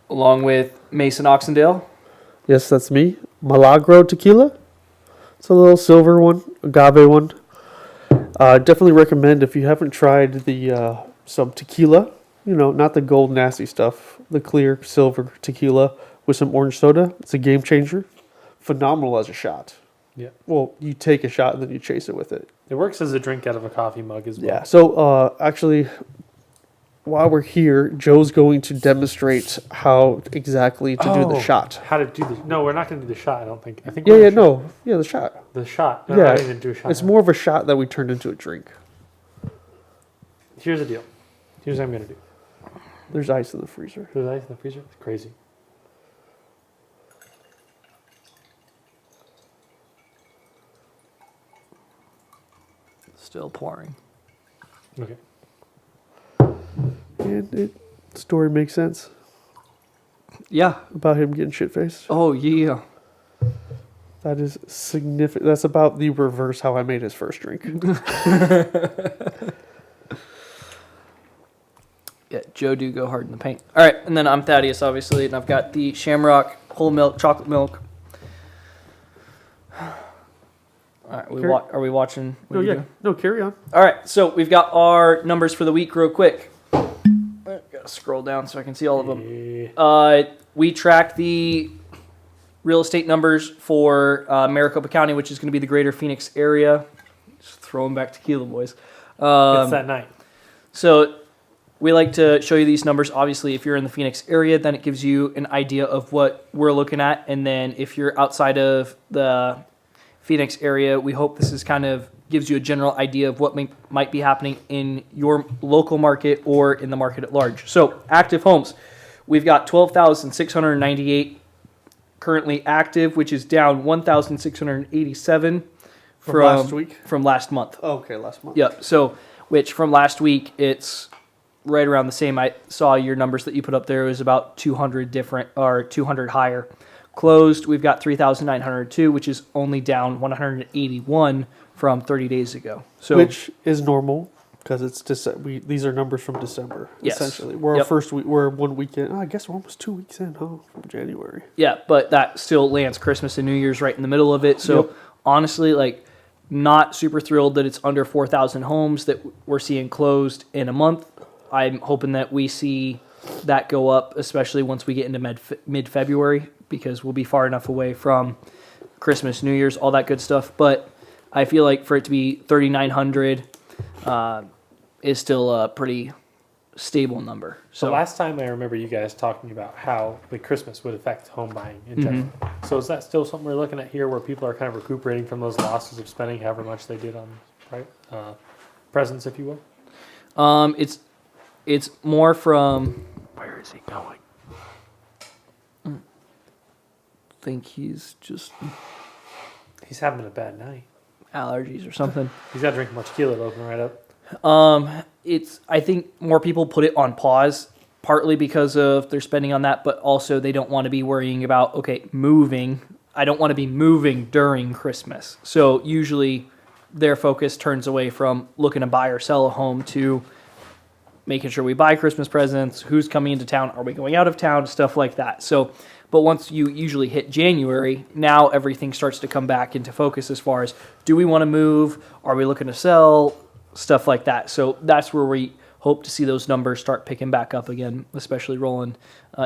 Along with MasonOxendale.
Yes, that's me. Milagro tequila. It's a little silver one, agave one. Definitely recommend if you haven't tried the some tequila. You know, not the gold nasty stuff. The clear silver tequila with some orange soda. It's a game changer. Phenomenal as a shot.
Yeah.
Well, you take a shot and then you chase it with it.
It works as a drink out of a coffee mug as well.
Yeah. So actually, while we're here, Joe's going to demonstrate how exactly to do the shot.
How to do the... No, we're not going to do the shot, I don't think. I think
Yeah,
we're
yeah,
gonna
no. Yeah, the shot.
shoot The shot. No,
Yeah,
I didn't even do a shot.
It's more of a shot that we turned into a drink.
Here's the deal. Here's what I'm going to do.
There's ice in the freezer.
There's ice in the freezer? It's crazy.
Still pouring.
Okay.
And the story makes sense
Yeah.
about him getting shit-faced.
Oh, yeah.
That is significant. That's about the reverse how I made his first drink.
Yeah, Joe do go hard in the paint. All right, and then I'm Thaddeus, obviously, and I've got the Shamrock whole milk, chocolate milk. All right, are we watching? What
No,
are you
yeah.
doing?
No, carry on.
All right, so we've got our numbers for the week real quick. Gotta scroll down so I can see all of them. We track the real estate numbers for Maricopa County, which is going to be the greater Phoenix area. Just throwing back tequila, boys.
It's that night.
So we like to show you these numbers. Obviously, if you're in the Phoenix area, then it gives you an idea of what we're looking at. And then if you're outside of the Phoenix area, we hope this is kind of gives you a general idea of what might be happening in your local market or in the market at large. So active homes, we've got 12,698 currently active, which is down 1,687
From last week?
from last month.
Oh, okay, last month.
Yep. So, which from last week, it's right around the same. I saw your numbers that you put up there. It was about 200 different, or 200 higher. Closed, we've got 3,902, which is only down 181 from 30 days ago. So,
Which is normal because it's these are numbers from December.
Yes.
Essentially, we're
Yep.
our first week. We're 1 weekend. I guess we're almost 2 weeks in, huh? From January.
yeah, but that still lands Christmas and New Year's right in the middle of it. So,
Yep.
honestly, like, not super thrilled that it's under 4,000 homes that we're seeing closed in a month. I'm hoping that we see that go up, especially once we get into mid-February, because we'll be far enough away from Christmas, New Year's, all that good stuff. But I feel like for it to be 3,900 is still a pretty stable number.
So
So
last time I remember you guys talking about how the Christmas would affect home buying in
Mm-hmm.
general. So is that still something we're looking at here where people are kind of recuperating from those losses of spending however much they did on presents, if you will?
it's more from.
Where is he going?
I think he's just
He's having a bad night.
allergies or something.
He's got to drink much tequila to open right up.
I think more people put it on pause, partly because of their spending on that, but also they don't want to be worrying about, okay, moving. I don't want to be moving during Christmas. So usually their focus turns away from looking to buy or sell a home to making sure we buy Christmas presents, who's coming into town, are we going out of town, stuff like that. So, but once you usually hit January, now everything starts to come back into focus as far as, do we want to move? Are we looking to sell? Stuff like that. So that's where we hope to see those numbers start picking back up again, especially rolling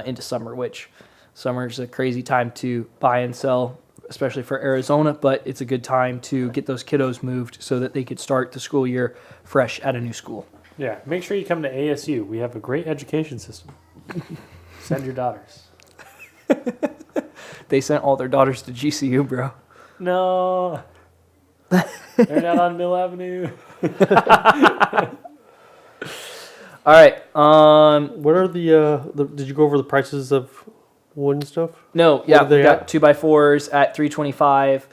into summer, which summer is a crazy time to buy and sell, especially for Arizona, but it's a good time to get those kiddos moved so that they could start the school year fresh at a new school.
Yeah, make sure you come to ASU. We have a great education system. Send your daughters.
They sent all their daughters to GCU, bro.
No. They're not on Mill Avenue.
All right.
What are the did you go over the prices of wood and stuff?
No, yeah,
What are they
we got
at?
2x4s at $325,
Up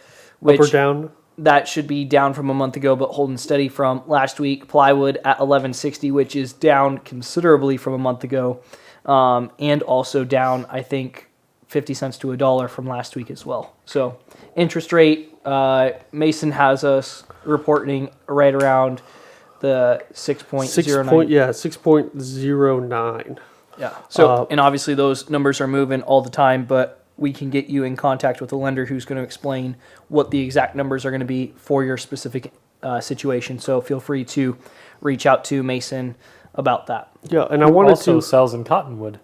which
or down?
that should be down from a month ago, but holding steady from last week. Plywood at $11.60, which is down considerably from a month ago, and also down, I think, 50 cents to $1 from last week as well. So interest rate, Mason has us reporting right around the 6.09.
6.09.
Yeah. So, and obviously those numbers are moving all the time, but we can get you in contact with a lender who's going to explain what the exact numbers are going to be for your specific situation. So feel free to reach out to Mason about that.
Yeah, and I wanted
also
to.
sells in cottonwood.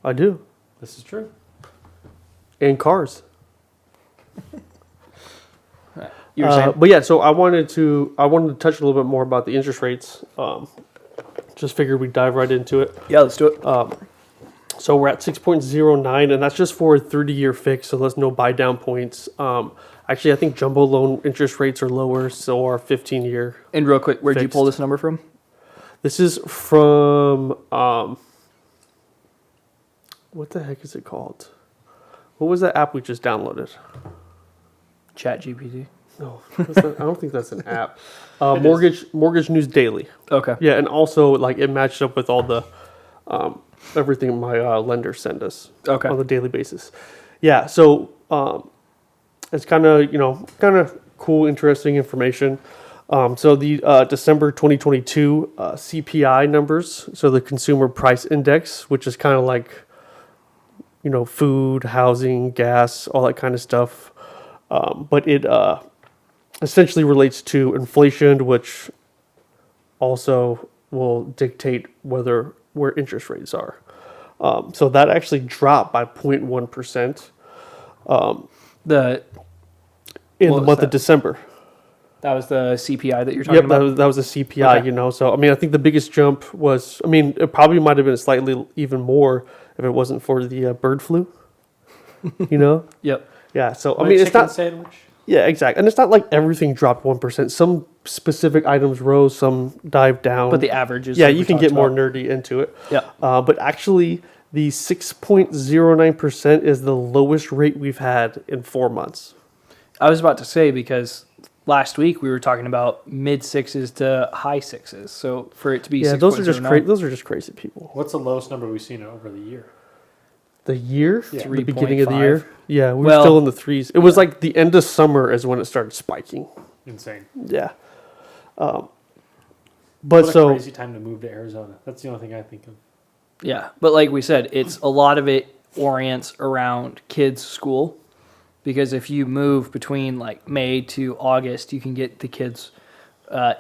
I do.
This is true.
And cars.
You were saying?
But yeah, so I wanted to touch a little bit more about the interest rates. Just figured we'd dive right into it.
Yeah, let's do it.
So we're at 6.09, and that's just for a 30-year fix, so there's no buy-down points. Actually, I think jumbo loan interest rates are lower, so our 15-year.
And real quick, where'd you
fixed.
pull this number from?
This is from, what the heck is it called? What was that app we just downloaded?
ChatGPT.
No, I don't think that's an app. Mortgage News Daily.
Okay.
Yeah, and also like it matched up with all the everything my lenders send us
Okay.
on a daily basis. Yeah, so it's kind of cool, interesting information. So the December 2022 CPI numbers, so the Consumer Price Index, which is kind of like food, housing, gas, all that kind of stuff. But it essentially relates to inflation, which also will dictate where interest rates are. So that actually dropped by 0.1% in the month of December.
That was the CPI that you're talking
Yep,
about?
that was a CPI,
Okay.
So, I mean, I think the biggest jump was, it probably might have been slightly even more if it wasn't for the bird flu,
Yep.
Yeah, so,
Like
it's
chicken
not...
sandwich.
Yeah, exactly. And it's not like everything dropped 1%. Some specific items rose, some dived down.
But the average is...
Yeah,
like
you
we
can
talked
get more
about.
nerdy into it.
Yeah.
But actually, the 6.09% is the lowest rate we've had in 4 months.
I was about to say, because last week we were talking about mid sixes to high sixes. So for it to be
Yeah, those are just
6.09,
those are just crazy people.
What's the lowest number we've seen over the year?
The year,
Yeah.
the beginning of the year.
3.5.
Yeah, we were
Well-
still in the threes. It was like the end of summer is when it started spiking.
Insane.
Yeah. But
What a
so
crazy time to move to Arizona. That's the only thing I think of.
Yeah, but like we said, it's a lot of it orients around kids' school, because if you move between like May to August, you can get the kids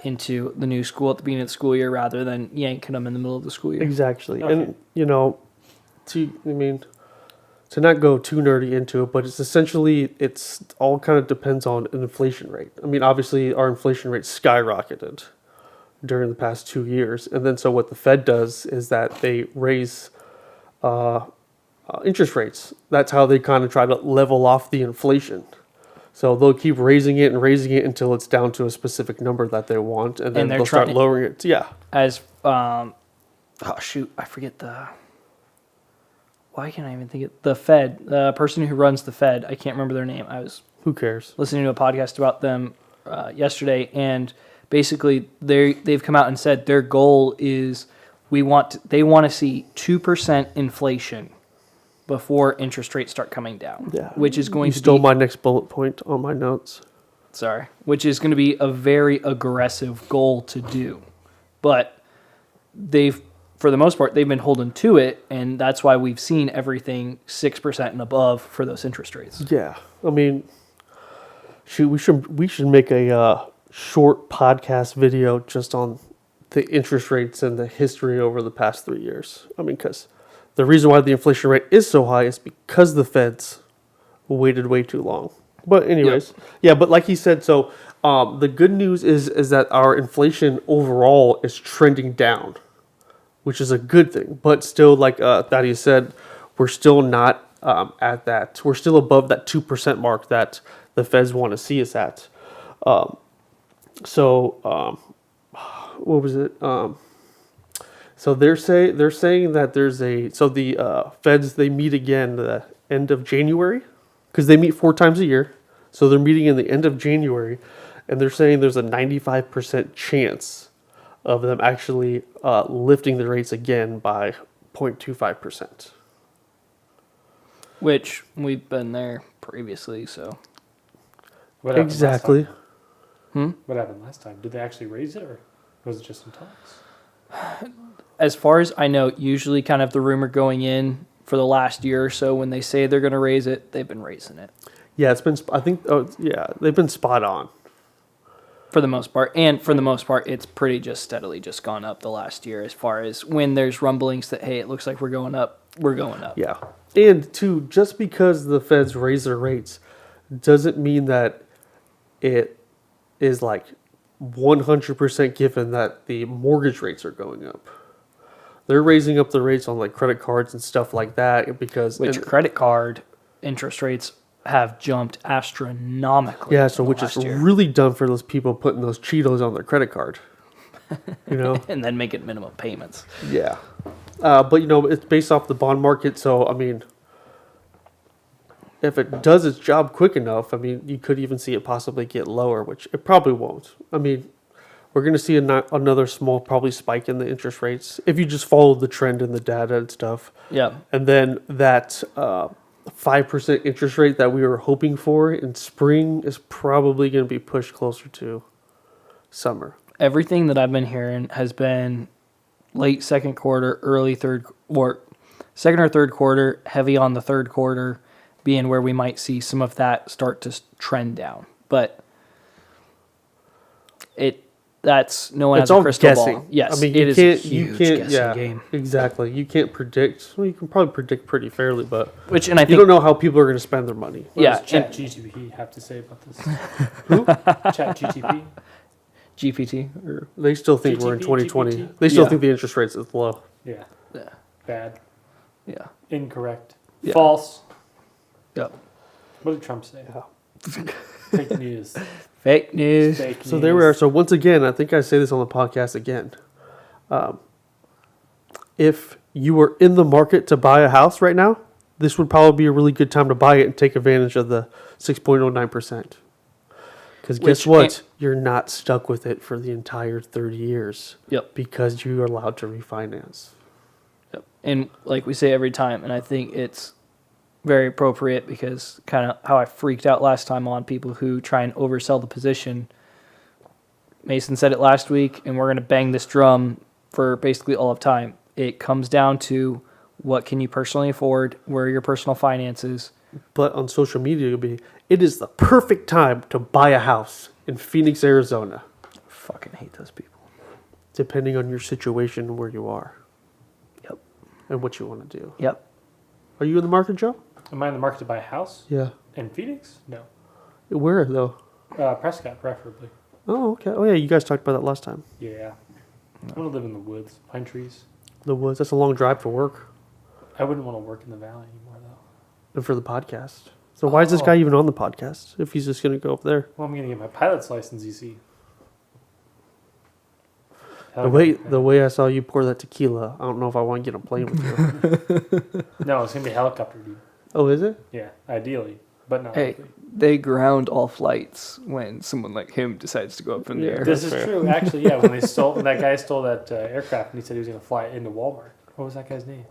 into the new school at the beginning of the school year rather than yanking them in the middle of the school year.
exactly,
Okay.
and to not go too nerdy into it, but it's all kind of depends on an inflation rate. Obviously our inflation rate skyrocketed during the past 2 years, and then so what the Fed does is that they raise interest rates. That's how they kind of try to level off the inflation. So they'll keep raising it until it's down to a specific number that they want, and then
And they're
they'll start
trying to-
lowering it. Yeah.
As I forget the. Why can't I even think it? The Fed, the person who runs the Fed, I can't remember their name. I was
Who cares?
listening to a podcast about them yesterday, and basically they've come out and said their goal is they want to see 2% inflation before interest rates start coming down.
Yeah.
Which is going
You
to
stole
be
my next bullet point on my notes.
which is going to be a very aggressive goal to do. But for the most part, they've been holding to it, and that's why we've seen everything 6% and above for those interest rates.
Yeah. We should make a short podcast video just on the interest rates and the history over the past 3 years. I mean, because the reason why the inflation rate is so high is because the Feds waited way too long. But anyways, yeah. But like he said, so the good news is that our inflation overall is trending down, which is a good thing. But still, like Thaddeus said, we're still not at that. We're still above that 2% mark that the Feds want to see us at. What was it? So they're saying that the Feds, they meet again the end of January, because they meet 4 times a year. So they're meeting in the end of January, and they're saying there's a 95% chance of them actually lifting the rates again by 0.25%.
Which we've been there previously, so.
What happened last
Exactly.
time? What happened last time? Did they actually raise it, or was it just some talks?
As far as I know, usually kind of the rumor going in for the last year or so, when they say they're going to raise it, they've been raising it.
Yeah, it's been. I think. Oh, yeah, they've been spot on.
For the most part. And for the most part, it's pretty just steadily just gone up the last year, as far as when there's rumblings that, hey, it looks like we're going up, we're going up.
Yeah, and two, just because the Feds raise their rates doesn't mean that it is like 100% given that the mortgage rates are going up. They're raising up the rates on like credit cards and stuff like that because
Credit card interest rates have jumped astronomically.
yeah, so
in the
which is
last year.
really dumb for those people putting those Cheetos on their credit card. You know?
And then make it minimum payments.
Yeah. But, it's based off the bond market. So, I mean, if it does its job quick enough, I mean, you could even see it possibly get lower, which it probably won't. I mean, we're going to see another small probably spike in the interest rates if you just follow the trend in the data and stuff.
Yeah.
And then that 5% interest rate that we were hoping for in spring is probably going to be pushed closer to summer.
Everything that I've been hearing has been late second quarter, early third, or second or third quarter, heavy on the third quarter, being where we might see some of that start to trend down. But that's no one
It's
has a
all
crystal
guessing.
ball. Yes,
I mean,
it is a huge guessing game.
Exactly. You can't predict. Well, you can probably predict pretty fairly, but
Which, and I
you
think,
don't know how people are going to spend their money.
What
Yeah,
does Chat GTP have to say about this?
Who?
Chat GTP?
GPT or
They still think we're in
GTP,
2020.
GPT?
They still
Yeah.
think the interest rates is low.
Yeah.
yeah,
Bad.
yeah,
Incorrect.
Yeah.
False.
yep.
What did Trump say?
Yeah.
Fake news.
Fake news.
Fake
So
news.
there we are. So once again, I think I say this on the podcast again. If you were in the market to buy a house right now, this would probably be a really good time to buy it and take advantage of the 6.09%. Because guess
Which
what? You're not stuck with it for the entire 30 years.
Yep.
Because you are allowed to refinance.
Yep. And like we say every time, and I think it's very appropriate because kind of how I freaked out last time on people who try and oversell the position. Mason said it last week, and we're going to bang this drum for basically all of time. It comes down to what can you personally afford, where are your personal finances.
But on social media, it is the perfect time to buy a house in Phoenix, Arizona.
I fucking hate those people.
Depending on your situation and where you are.
Yep.
And what you want to do.
Yep.
Are you in the market, Joe?
Am I in the market to buy a house?
Yeah.
In Phoenix? No.
Where, though?
Prescott, preferably.
Oh, okay. Oh, yeah, you guys talked about that last time.
Yeah. I want to live in the woods, pine trees.
The woods. That's a long drive for work
I wouldn't want to work in the valley anymore, though.
and for the podcast. So why is this guy even on the podcast if he's just going to go up there?
Well, I'm going to get my pilot's license, you see.
The way I saw you pour that tequila, I don't know if I want to get on a plane with you.
No, it's going to be a helicopter, dude.
Oh, is it?
Yeah, ideally. But not
Hey,
likely.
they ground all flights when someone like him decides to go up in the air.
This is true. Actually, yeah, when that guy stole that aircraft and he said he was going to fly it into Walmart. What was that guy's name?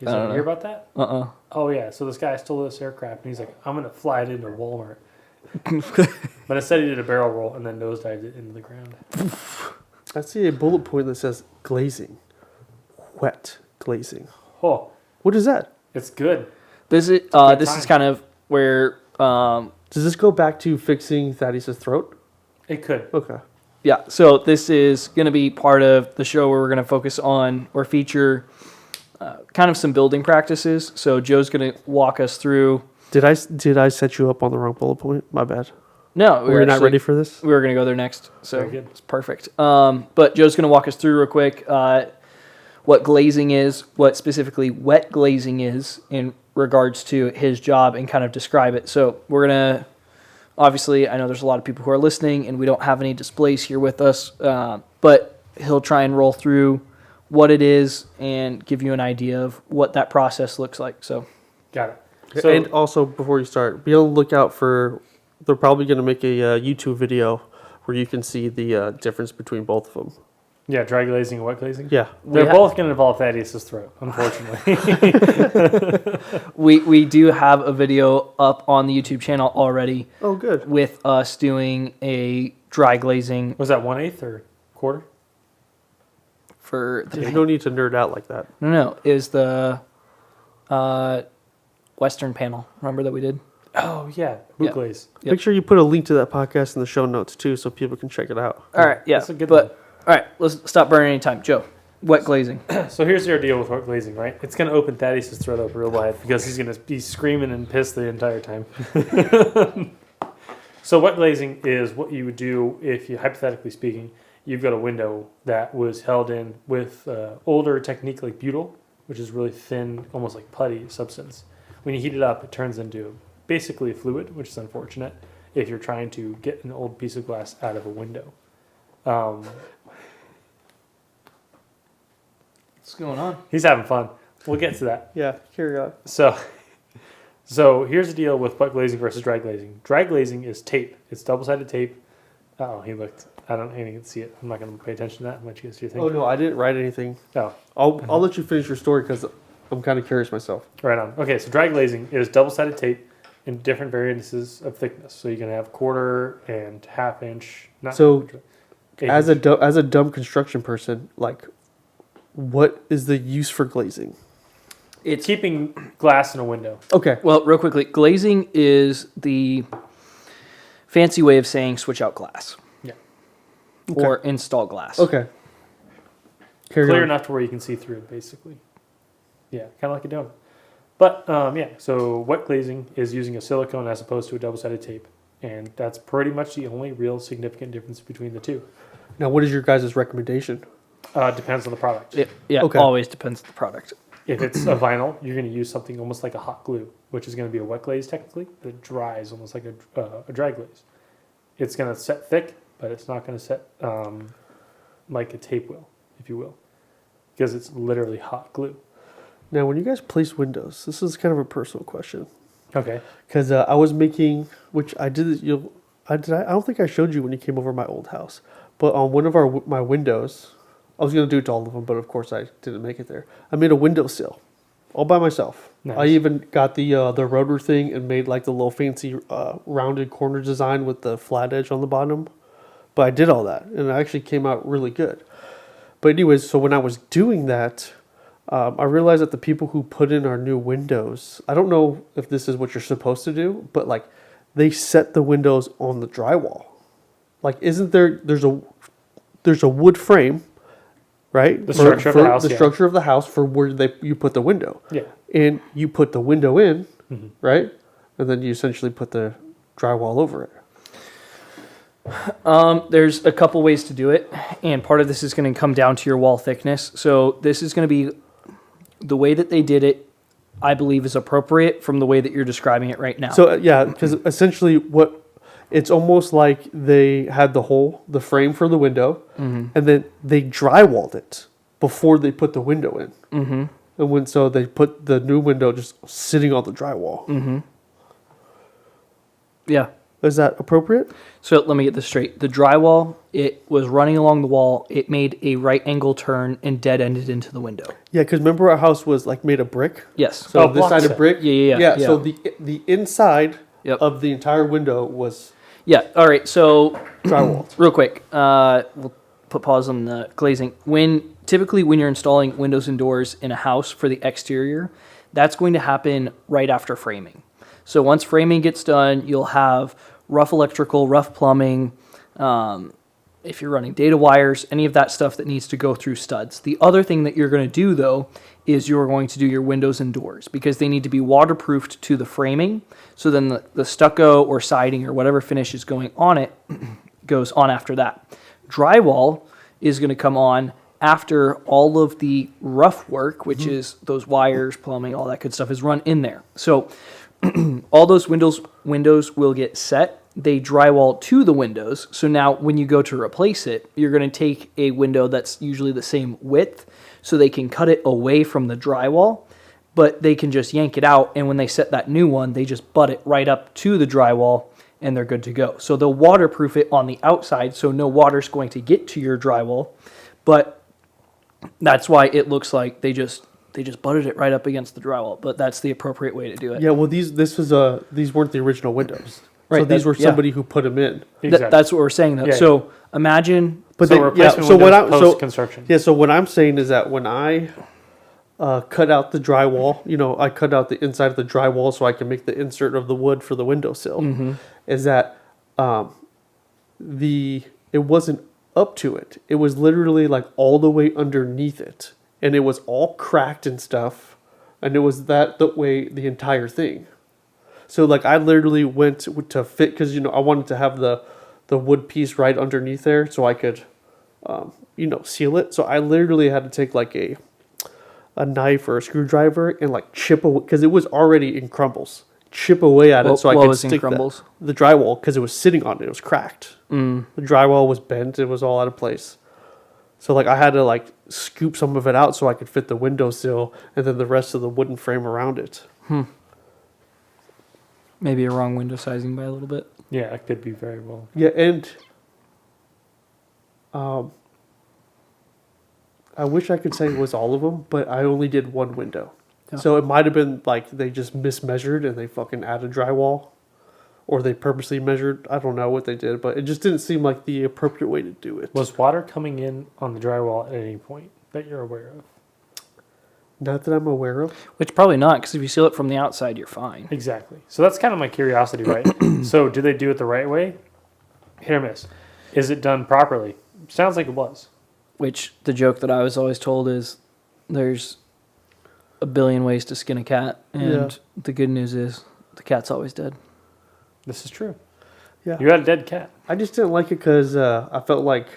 You
I don't
guys
know.
hear about that?
Uh-uh.
Oh, yeah. So this guy stole this aircraft and he's like, I'm going to fly it into Walmart. But instead he did a barrel roll and then nosedived it into the ground.
I see a bullet point that says glazing. Wet glazing.
Oh,
What is that?
it's good.
This is
good
this
time.
is kind of where
Does this go back to fixing Thaddeus' throat?
It could.
Okay.
Yeah, so this is going to be part of the show where we're going to focus on or feature kind of some building practices. So Joe's going to walk us through.
Did I set you up on the wrong bullet point? My bad.
No,
We're not ready for this?
We were going to go there next, so
Very good.
it's perfect. But Joe's going to walk us through real quick what glazing is, what specifically wet glazing is in regards to his job, and kind of describe it. So we're going to, obviously, I know there's a lot of people who are listening, and we don't have any displays here with us, but he'll try and roll through what it is and give you an idea of what that process looks like. So,
Got it. So,
And also, before you start, be on the lookout for, they're probably going to make a YouTube video where you can see the difference between both of them.
yeah, dry glazing and wet glazing.
Yeah.
They're
We
both going to involve Thaddeus' throat, unfortunately.
we do have a video up on the YouTube channel already
Oh, good.
with us doing a dry glazing
Was that 1/8 or quarter?
for the
There's no need to nerd out like that.
no, it was the Western panel. Remember that we did?
Oh, yeah. Boot
Yeah.
glaze.
Yep.
Make sure you put a link to that podcast in the show notes too, so people can check it out.
All right, yeah.
That's a good
but all right, let's stop burning any time. Joe, wet glazing.
So here's your deal with wet glazing, right? It's going to open Thaddeus' throat up real wide because he's going to be screaming and pissed the entire time. So wet glazing is what you would do if you, hypothetically speaking, you've got a window that was held in with older technique like butyl, which is really thin, almost like putty substance. When you heat it up, it turns into basically a fluid, which is unfortunate if you're trying to get an old piece of glass out of a window.
What's going on?
He's having fun. We'll get to that.
Yeah, carry on.
So here's the deal with wet glazing versus dry glazing. Dry glazing is tape. It's double-sided tape. Oh, he looked. I don't even see it. I'm not going to pay attention to that. Let you guys do your thing.
Oh no, I didn't write anything.
Oh,
I'll let you finish your story because I'm kind of curious myself.
right on. Okay, so dry glazing is double-sided tape in different variances of thickness. So you can have quarter and half inch. Not
So,
eighth
As
inch.
a dumb construction person, like, what is the use for glazing?
It's
keeping glass in a window.
Okay.
well, real quickly, glazing is the fancy way of saying switch out glass.
Yeah.
Or install glass.
Okay. Carry
Clear
on.
enough to where you can see through, basically. Yeah, kind of like a donut. But yeah, so wet glazing is using a silicone as opposed to a double-sided tape, and that's pretty much the only real significant difference between the two.
Now, what is your guys' recommendation?
Depends on the product.
Yeah,
Okay.
always depends on the product.
If it's a vinyl, you're going to use something almost like a hot glue, which is going to be a wet glaze technically, but it dries almost like a dry glaze. It's going to set thick, but it's not going to set like a tape will, if you will, because it's literally hot glue.
Now, when you guys place windows, this is kind of a personal question.
Okay.
Because I was making, which I did, I don't think I showed you when you came over my old house, but on one of my windows, I was going to do it to all of them, but of course I didn't make it there. I made a windowsill all by myself.
Nice.
I even got the rotor thing and made like the little fancy rounded corner design with the flat edge on the bottom. But I did all that, and it actually came out really good. But anyways, so when I was doing that, I realized that the people who put in our new windows, I don't know if this is what you're supposed to do, but like they set the windows on the drywall. Like, isn't there's a wood frame, right?
The structure of the house,
The
yeah.
structure of the house for where you put the window.
Yeah.
And you put the window in,
Mm-hmm.
right? And then you essentially put the drywall over it.
There's a couple ways to do it, and part of this is going to come down to your wall thickness. So this is going to be the way that they did it, I believe, is appropriate from the way that you're describing it right now.
So yeah, because essentially it's almost like they had the frame for the window, and then they drywalled it before they put the window in.
Mm-hmm.
And so they put the new window just sitting on the drywall.
Mm-hmm. Yeah.
Is that appropriate?
So let me get this straight. The drywall, it was running along the wall. It made a right angle turn and dead ended into the window.
Yeah, because remember our house was like made of brick.
Yes.
So
Oh,
this
block
side
set.
of brick.
Yeah.
So the inside
Yep.
of the entire window was
Yeah. All right. So
drywalled.
real quick, we'll put pause on the glazing. Typically when you're installing windows and doors in a house for the exterior, that's going to happen right after framing. So once framing gets done, you'll have rough electrical, rough plumbing, if you're running data wires, any of that stuff that needs to go through studs. The other thing that you're going to do, though, is you're going to do your windows and doors because they need to be waterproofed to the framing. So then the stucco or siding or whatever finish is going on it goes on after that. Drywall is going to come on after all of the rough work, which is those wires, plumbing, all that good stuff is run in there. So all those windows will get set. They drywall to the windows. So now when you go to replace it, you're going to take a window that's usually the same width so they can cut it away from the drywall, but they can just yank it out. And when they set that new one, they just butt it right up to the drywall and they're good to go. So they'll waterproof it on the outside so no water's going to get to your drywall, but that's why it looks like they just butted it right up against the drywall, but that's the appropriate way to do it.
Yeah, well, these weren't the original windows.
Right,
So these were
yeah.
somebody who put them in.
Exactly.
That's what we're saying, though.
Yeah.
So imagine,
But
so
they,
replacement
so what
windows
I
post-construction.
Yeah, so what I'm saying is that when I cut out the drywall, I cut out the inside of the drywall so I can make the insert of the wood for the windowsill. Is that it wasn't up to it. It was literally like all the way underneath it, and it was all cracked and stuff, and it was the way the entire thing. So like I literally went to fit because I wanted to have the wood piece right underneath there so I could seal it. So I literally had to take like a knife or a screwdriver and like chip away because it was already in crumbles. Chip away at it so I
what
could
was in
stick
crumbles?
the drywall because it was sitting on it. It was cracked. The drywall was bent. It was all out of place. So like I had to like scoop some of it out so I could fit the windowsill and then the rest of the wooden frame around it.
maybe a wrong window sizing by a little bit.
Yeah, it could be very well.
Yeah, and I wish I could say it was all of them, but I only did one window.
Yeah.
So it might have been like they just mismeasured and they fucking added drywall. Or they purposely measured. I don't know what they did, but it just didn't seem like the appropriate way to do it.
Was water coming in on the drywall at any point that you're aware of?
Not that I'm aware of.
Which probably not, because if you seal it from the outside, you're fine.
Exactly. So that's kind of my curiosity, right? So do they do it the right way? Hit or miss. Is it done properly? Sounds like it was.
Which the joke that I was always told is there's a billion ways to skin a cat, and the good news is the cat's always dead.
This is true.
Yeah.
You had a dead cat.
I just didn't like it because I felt like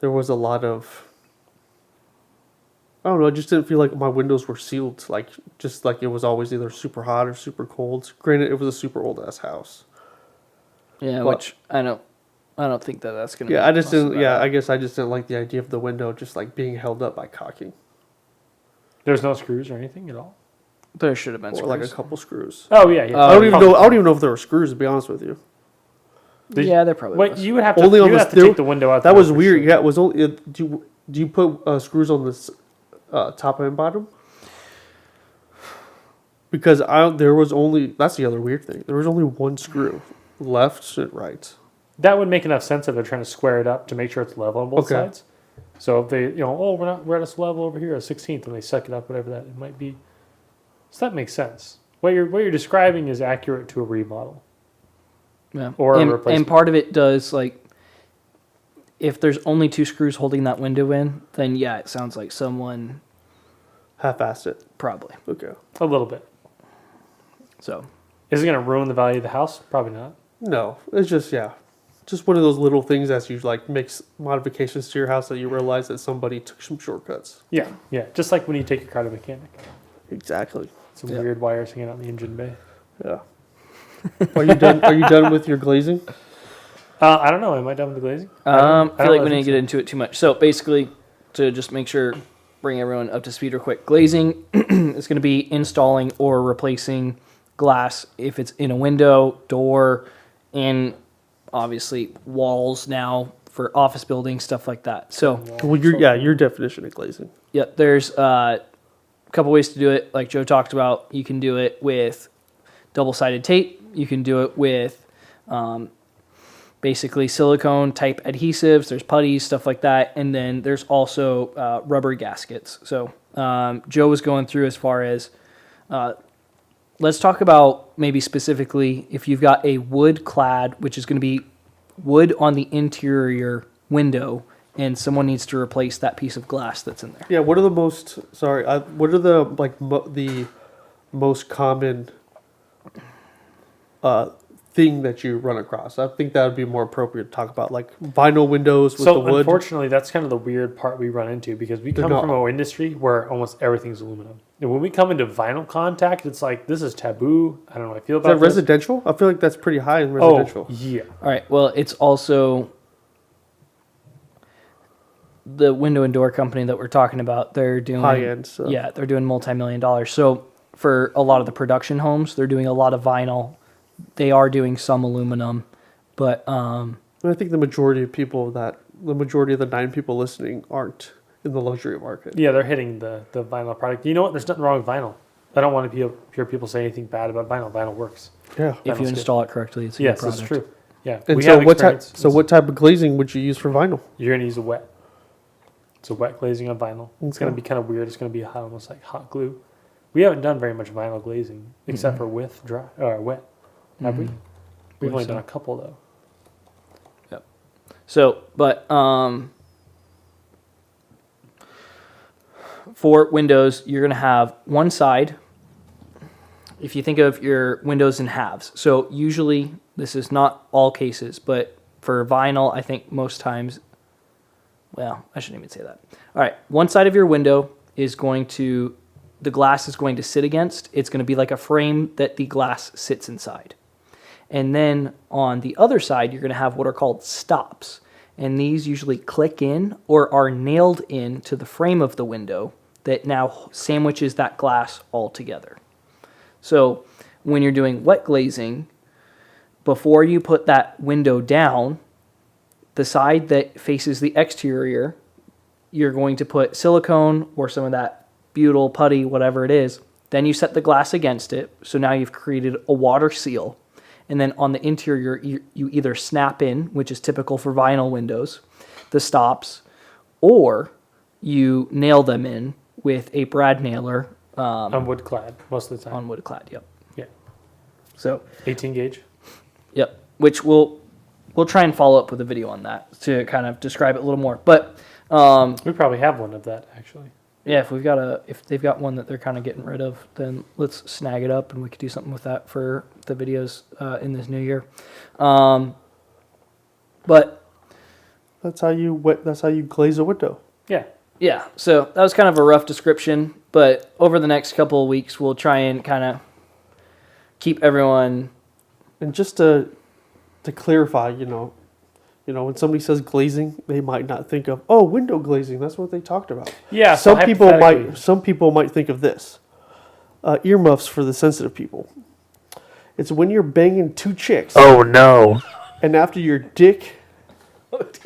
there was a lot of... I don't know, I just didn't feel like my windows were sealed. Just like it was always either super hot or super cold. Granted, it was a super old-ass house.
Yeah,
But-
which I don't think that's gonna.
Yeah,
make
I just
most of
didn't...
that
Yeah,
up.
I guess I just didn't like the idea of the window just like being held up by caulking.
There's no screws or anything at all?
There should have been
Or like a
screws.
couple screws.
Oh, yeah, yeah.
I don't even know if there were screws, to be honest with you.
Yeah, there probably
Wait,
was.
you would have to,
Only
you
on
would
the
have to take the window out.
That
there
was
for
weird.
sure.
Yeah, it was only... do you put screws on this top and bottom? Because there was only... That's the other weird thing. There was only one screw. Left and right.
That would make enough sense if they're trying to square it up to make sure it's level on both
Okay.
sides. So if they, we're at this level over here, a 16th, and they suck it up, whatever that it might be. So that makes sense. What you're describing is accurate to a remodel.
Yeah.
Or a
and
replacement.
part of it does, like, if there's only two screws holding that window in, then yeah, it sounds like someone
Half-assed it.
probably.
Okay.
A little bit.
So
Is it going to ruin the value of the house? Probably not.
No, it's just, just one of those little things as you like makes modifications to your house that you realize that somebody took some shortcuts.
Yeah, yeah. Just like when you take your car to a mechanic.
Exactly.
Some
Yeah.
weird wires hanging out in the engine bay.
Yeah. Are you done? Are you done with your glazing?
I don't know. Am I done with the glazing?
I
don't
feel like we
think
didn't get
so.
into it too much. So basically, to just make sure, bring everyone up to speed real quick, glazing is going to be installing or replacing glass if it's in a window, door, and obviously walls now for office buildings, stuff like that. So
Well, your definition of glazing.
yeah, there's a couple ways to do it. Like Joe talked about, you can do it with double-sided tape. You can do it with basically silicone type adhesives. There's putties, stuff like that. And then there's also rubber gaskets. So Joe was going through as far as, let's talk about maybe specifically if you've got a wood clad, which is going to be wood on the interior window, and someone needs to replace that piece of glass that's in there.
Yeah, what are the most? Sorry, what are the the most common thing that you run across? I think that would be more appropriate to talk about, like vinyl windows with the wood.
Unfortunately, that's kind of the weird part we run into because we come from an industry where almost everything's aluminum. And when we come into vinyl contact, it's like, this is taboo. I don't know how I feel about
Is that residential? I feel like that's pretty high in residential.
Oh, yeah.
All right. Well, it's also the window and door company that we're talking about. They're doing
High end. So.
Yeah, they're doing multi-million dollars. So for a lot of the production homes, they're doing a lot of vinyl. They are doing some aluminum, but
I think the majority of the 9 people listening aren't in the luxury market.
Yeah, they're hitting the vinyl product. You know what? There's nothing wrong with vinyl. I don't want to hear people say anything bad about vinyl. Vinyl works.
Yeah.
if you install it correctly, it's a good product.
Yes, that's true. Yeah.
And
we
so
have
what type?
experience.
So what type of glazing would you use for vinyl?
You're gonna use a wet. It's a wet glazing on vinyl. It's
Okay.
gonna be kind of weird. It's gonna be almost like hot glue. We haven't done very much vinyl glazing except for with dry or wet. Have we? We've only
so.
done a couple though.
So, but for windows, you're going to have one side. If you think of your windows in halves, so usually this is not all cases, but for vinyl, I think most times. Well, I shouldn't even say that. All right, one side of your window is the glass is going to sit against. It's going to be like a frame that the glass sits inside. And then on the other side, you're going to have what are called stops. And these usually click in or are nailed in to the frame of the window that now sandwiches that glass all together. So when you're doing wet glazing, before you put that window down, the side that faces the exterior, you're going to put silicone or some of that butyl putty, whatever it is. Then you set the glass against it. So now you've created a water seal. And then on the interior, you either snap in, which is typical for vinyl windows, the stops, or you nail them in with a brad nailer.
On wood clad most of the time.
On wood clad, yep.
Yeah.
So
18 gauge.
Yep. Which we'll try and follow up with a video on that to kind of describe it a little more. But
We probably have one of that actually.
yeah, if they've got one that they're kind of getting rid of, then let's snag it up and we could do something with that for the videos in this new year. But
That's how you glaze a window.
Yeah.
yeah, so that was kind of a rough description. But over the next couple of weeks, we'll try and kind of keep everyone.
And just to clarify, when somebody says glazing, they might not think of window glazing. That's what they talked about.
Yeah.
Some people might think of this. Earmuffs for the sensitive people. It's when you're banging 2 chicks.
Oh no.
And after your dick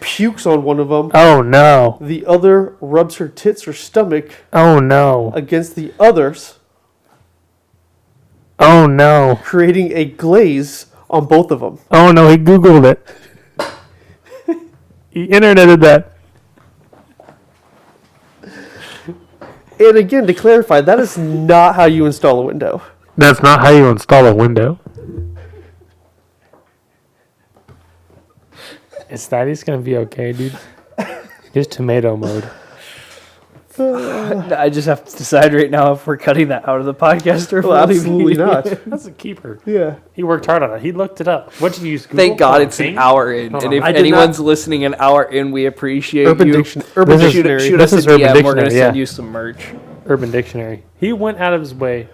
pukes on one of them,
Oh no.
the other rubs her tits or stomach
Oh no.
against the others,
Oh no.
creating a glaze on both of them.
Oh no, he Googled it. He interneted that.
And again, to clarify, that is not how you install a window.
That's not how you install a window. Is Thaddeus gonna be okay, dude? He's tomato mode.
I just have to decide right now if we're cutting that out of the podcast or if
Well,
we're leaving
absolutely
it.
not.
That's a keeper.
Yeah.
He worked hard on it. He looked it up. What did you use? Google?
Thank God
Oh,
it's an
Bing?
hour in.
Hold
And
on.
if
I did
anyone's listening an hour in, we appreciate
Urban
you.
Urban
This is-
Dictionary.
Shoot
This
us a
is Urban
DM. We're going to
Dictionary,
send
yeah.
you some merch.
Urban Dictionary. He went out of his way.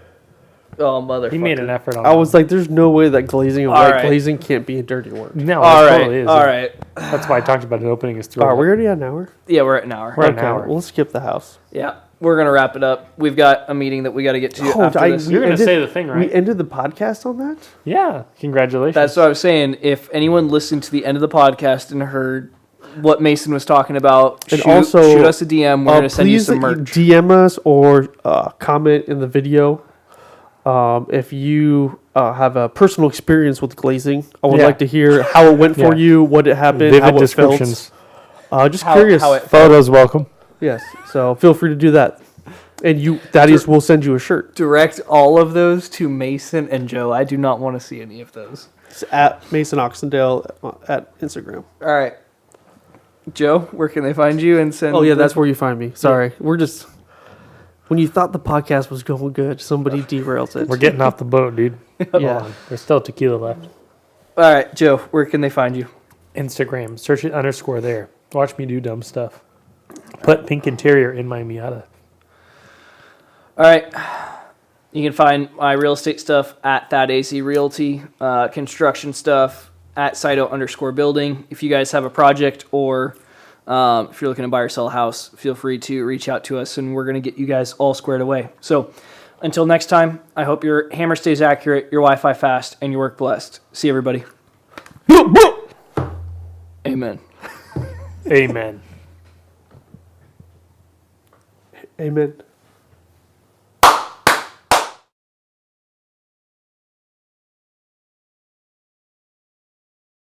Oh, motherfucker.
He made an effort on
I
it.
was like, there's no way that glazing and
All
white
right.
glazing can't be a dirty word.
No,
All
it
right.
totally is.
All right.
That's why I talked about it opening his throat.
Are we already at an hour?
Yeah, we're at an hour.
We're at an hour.
Well, let's skip the house.
Yeah. We're going to wrap it up. We've got a meeting that we got to get to after this.
You're going to
ended-
say the thing, right?
We ended the podcast on that?
Yeah. Congratulations.
That's what I was saying. If anyone listened to the end of the podcast and heard what Mason was talking about,
And
shoot
also,
us a DM. We're going to send you
please
some merch.
DM us or comment in the video if you have a personal experience with glazing. I would
Yeah.
like to hear how it went for
Yeah.
you, what it happened,
Vivid
how it
descriptions.
felt. Just
How-
curious.
how it-
Photos welcome.
Yes, so feel free to do that. And Thaddeus will send you a shirt.
Direct all of those to Mason and Joe. I do not want to see any of those.
It's at Mason Oxendale at Instagram.
All right. Joe, where can they find you and send?
Oh yeah, that's where you find me. Sorry, we're just when you thought the podcast was going good, somebody derails it.
We're getting off the boat, dude. Hold
Yeah.
on. There's still tequila left.
All right, Joe, where can they find you?
Instagram. Search it _ there. Watch me do dumb stuff. Put pink interior in my Miata.
All right. You can find my real estate stuff at Thad AC Realty, construction stuff at SITO _building. If you guys have a project or if you're looking to buy or sell a house, feel free to reach out to us and we're going to get you guys all squared away. So until next time, I hope your hammer stays accurate, your Wi-Fi fast, and your work blessed. See everybody. Amen.
Amen.
Amen.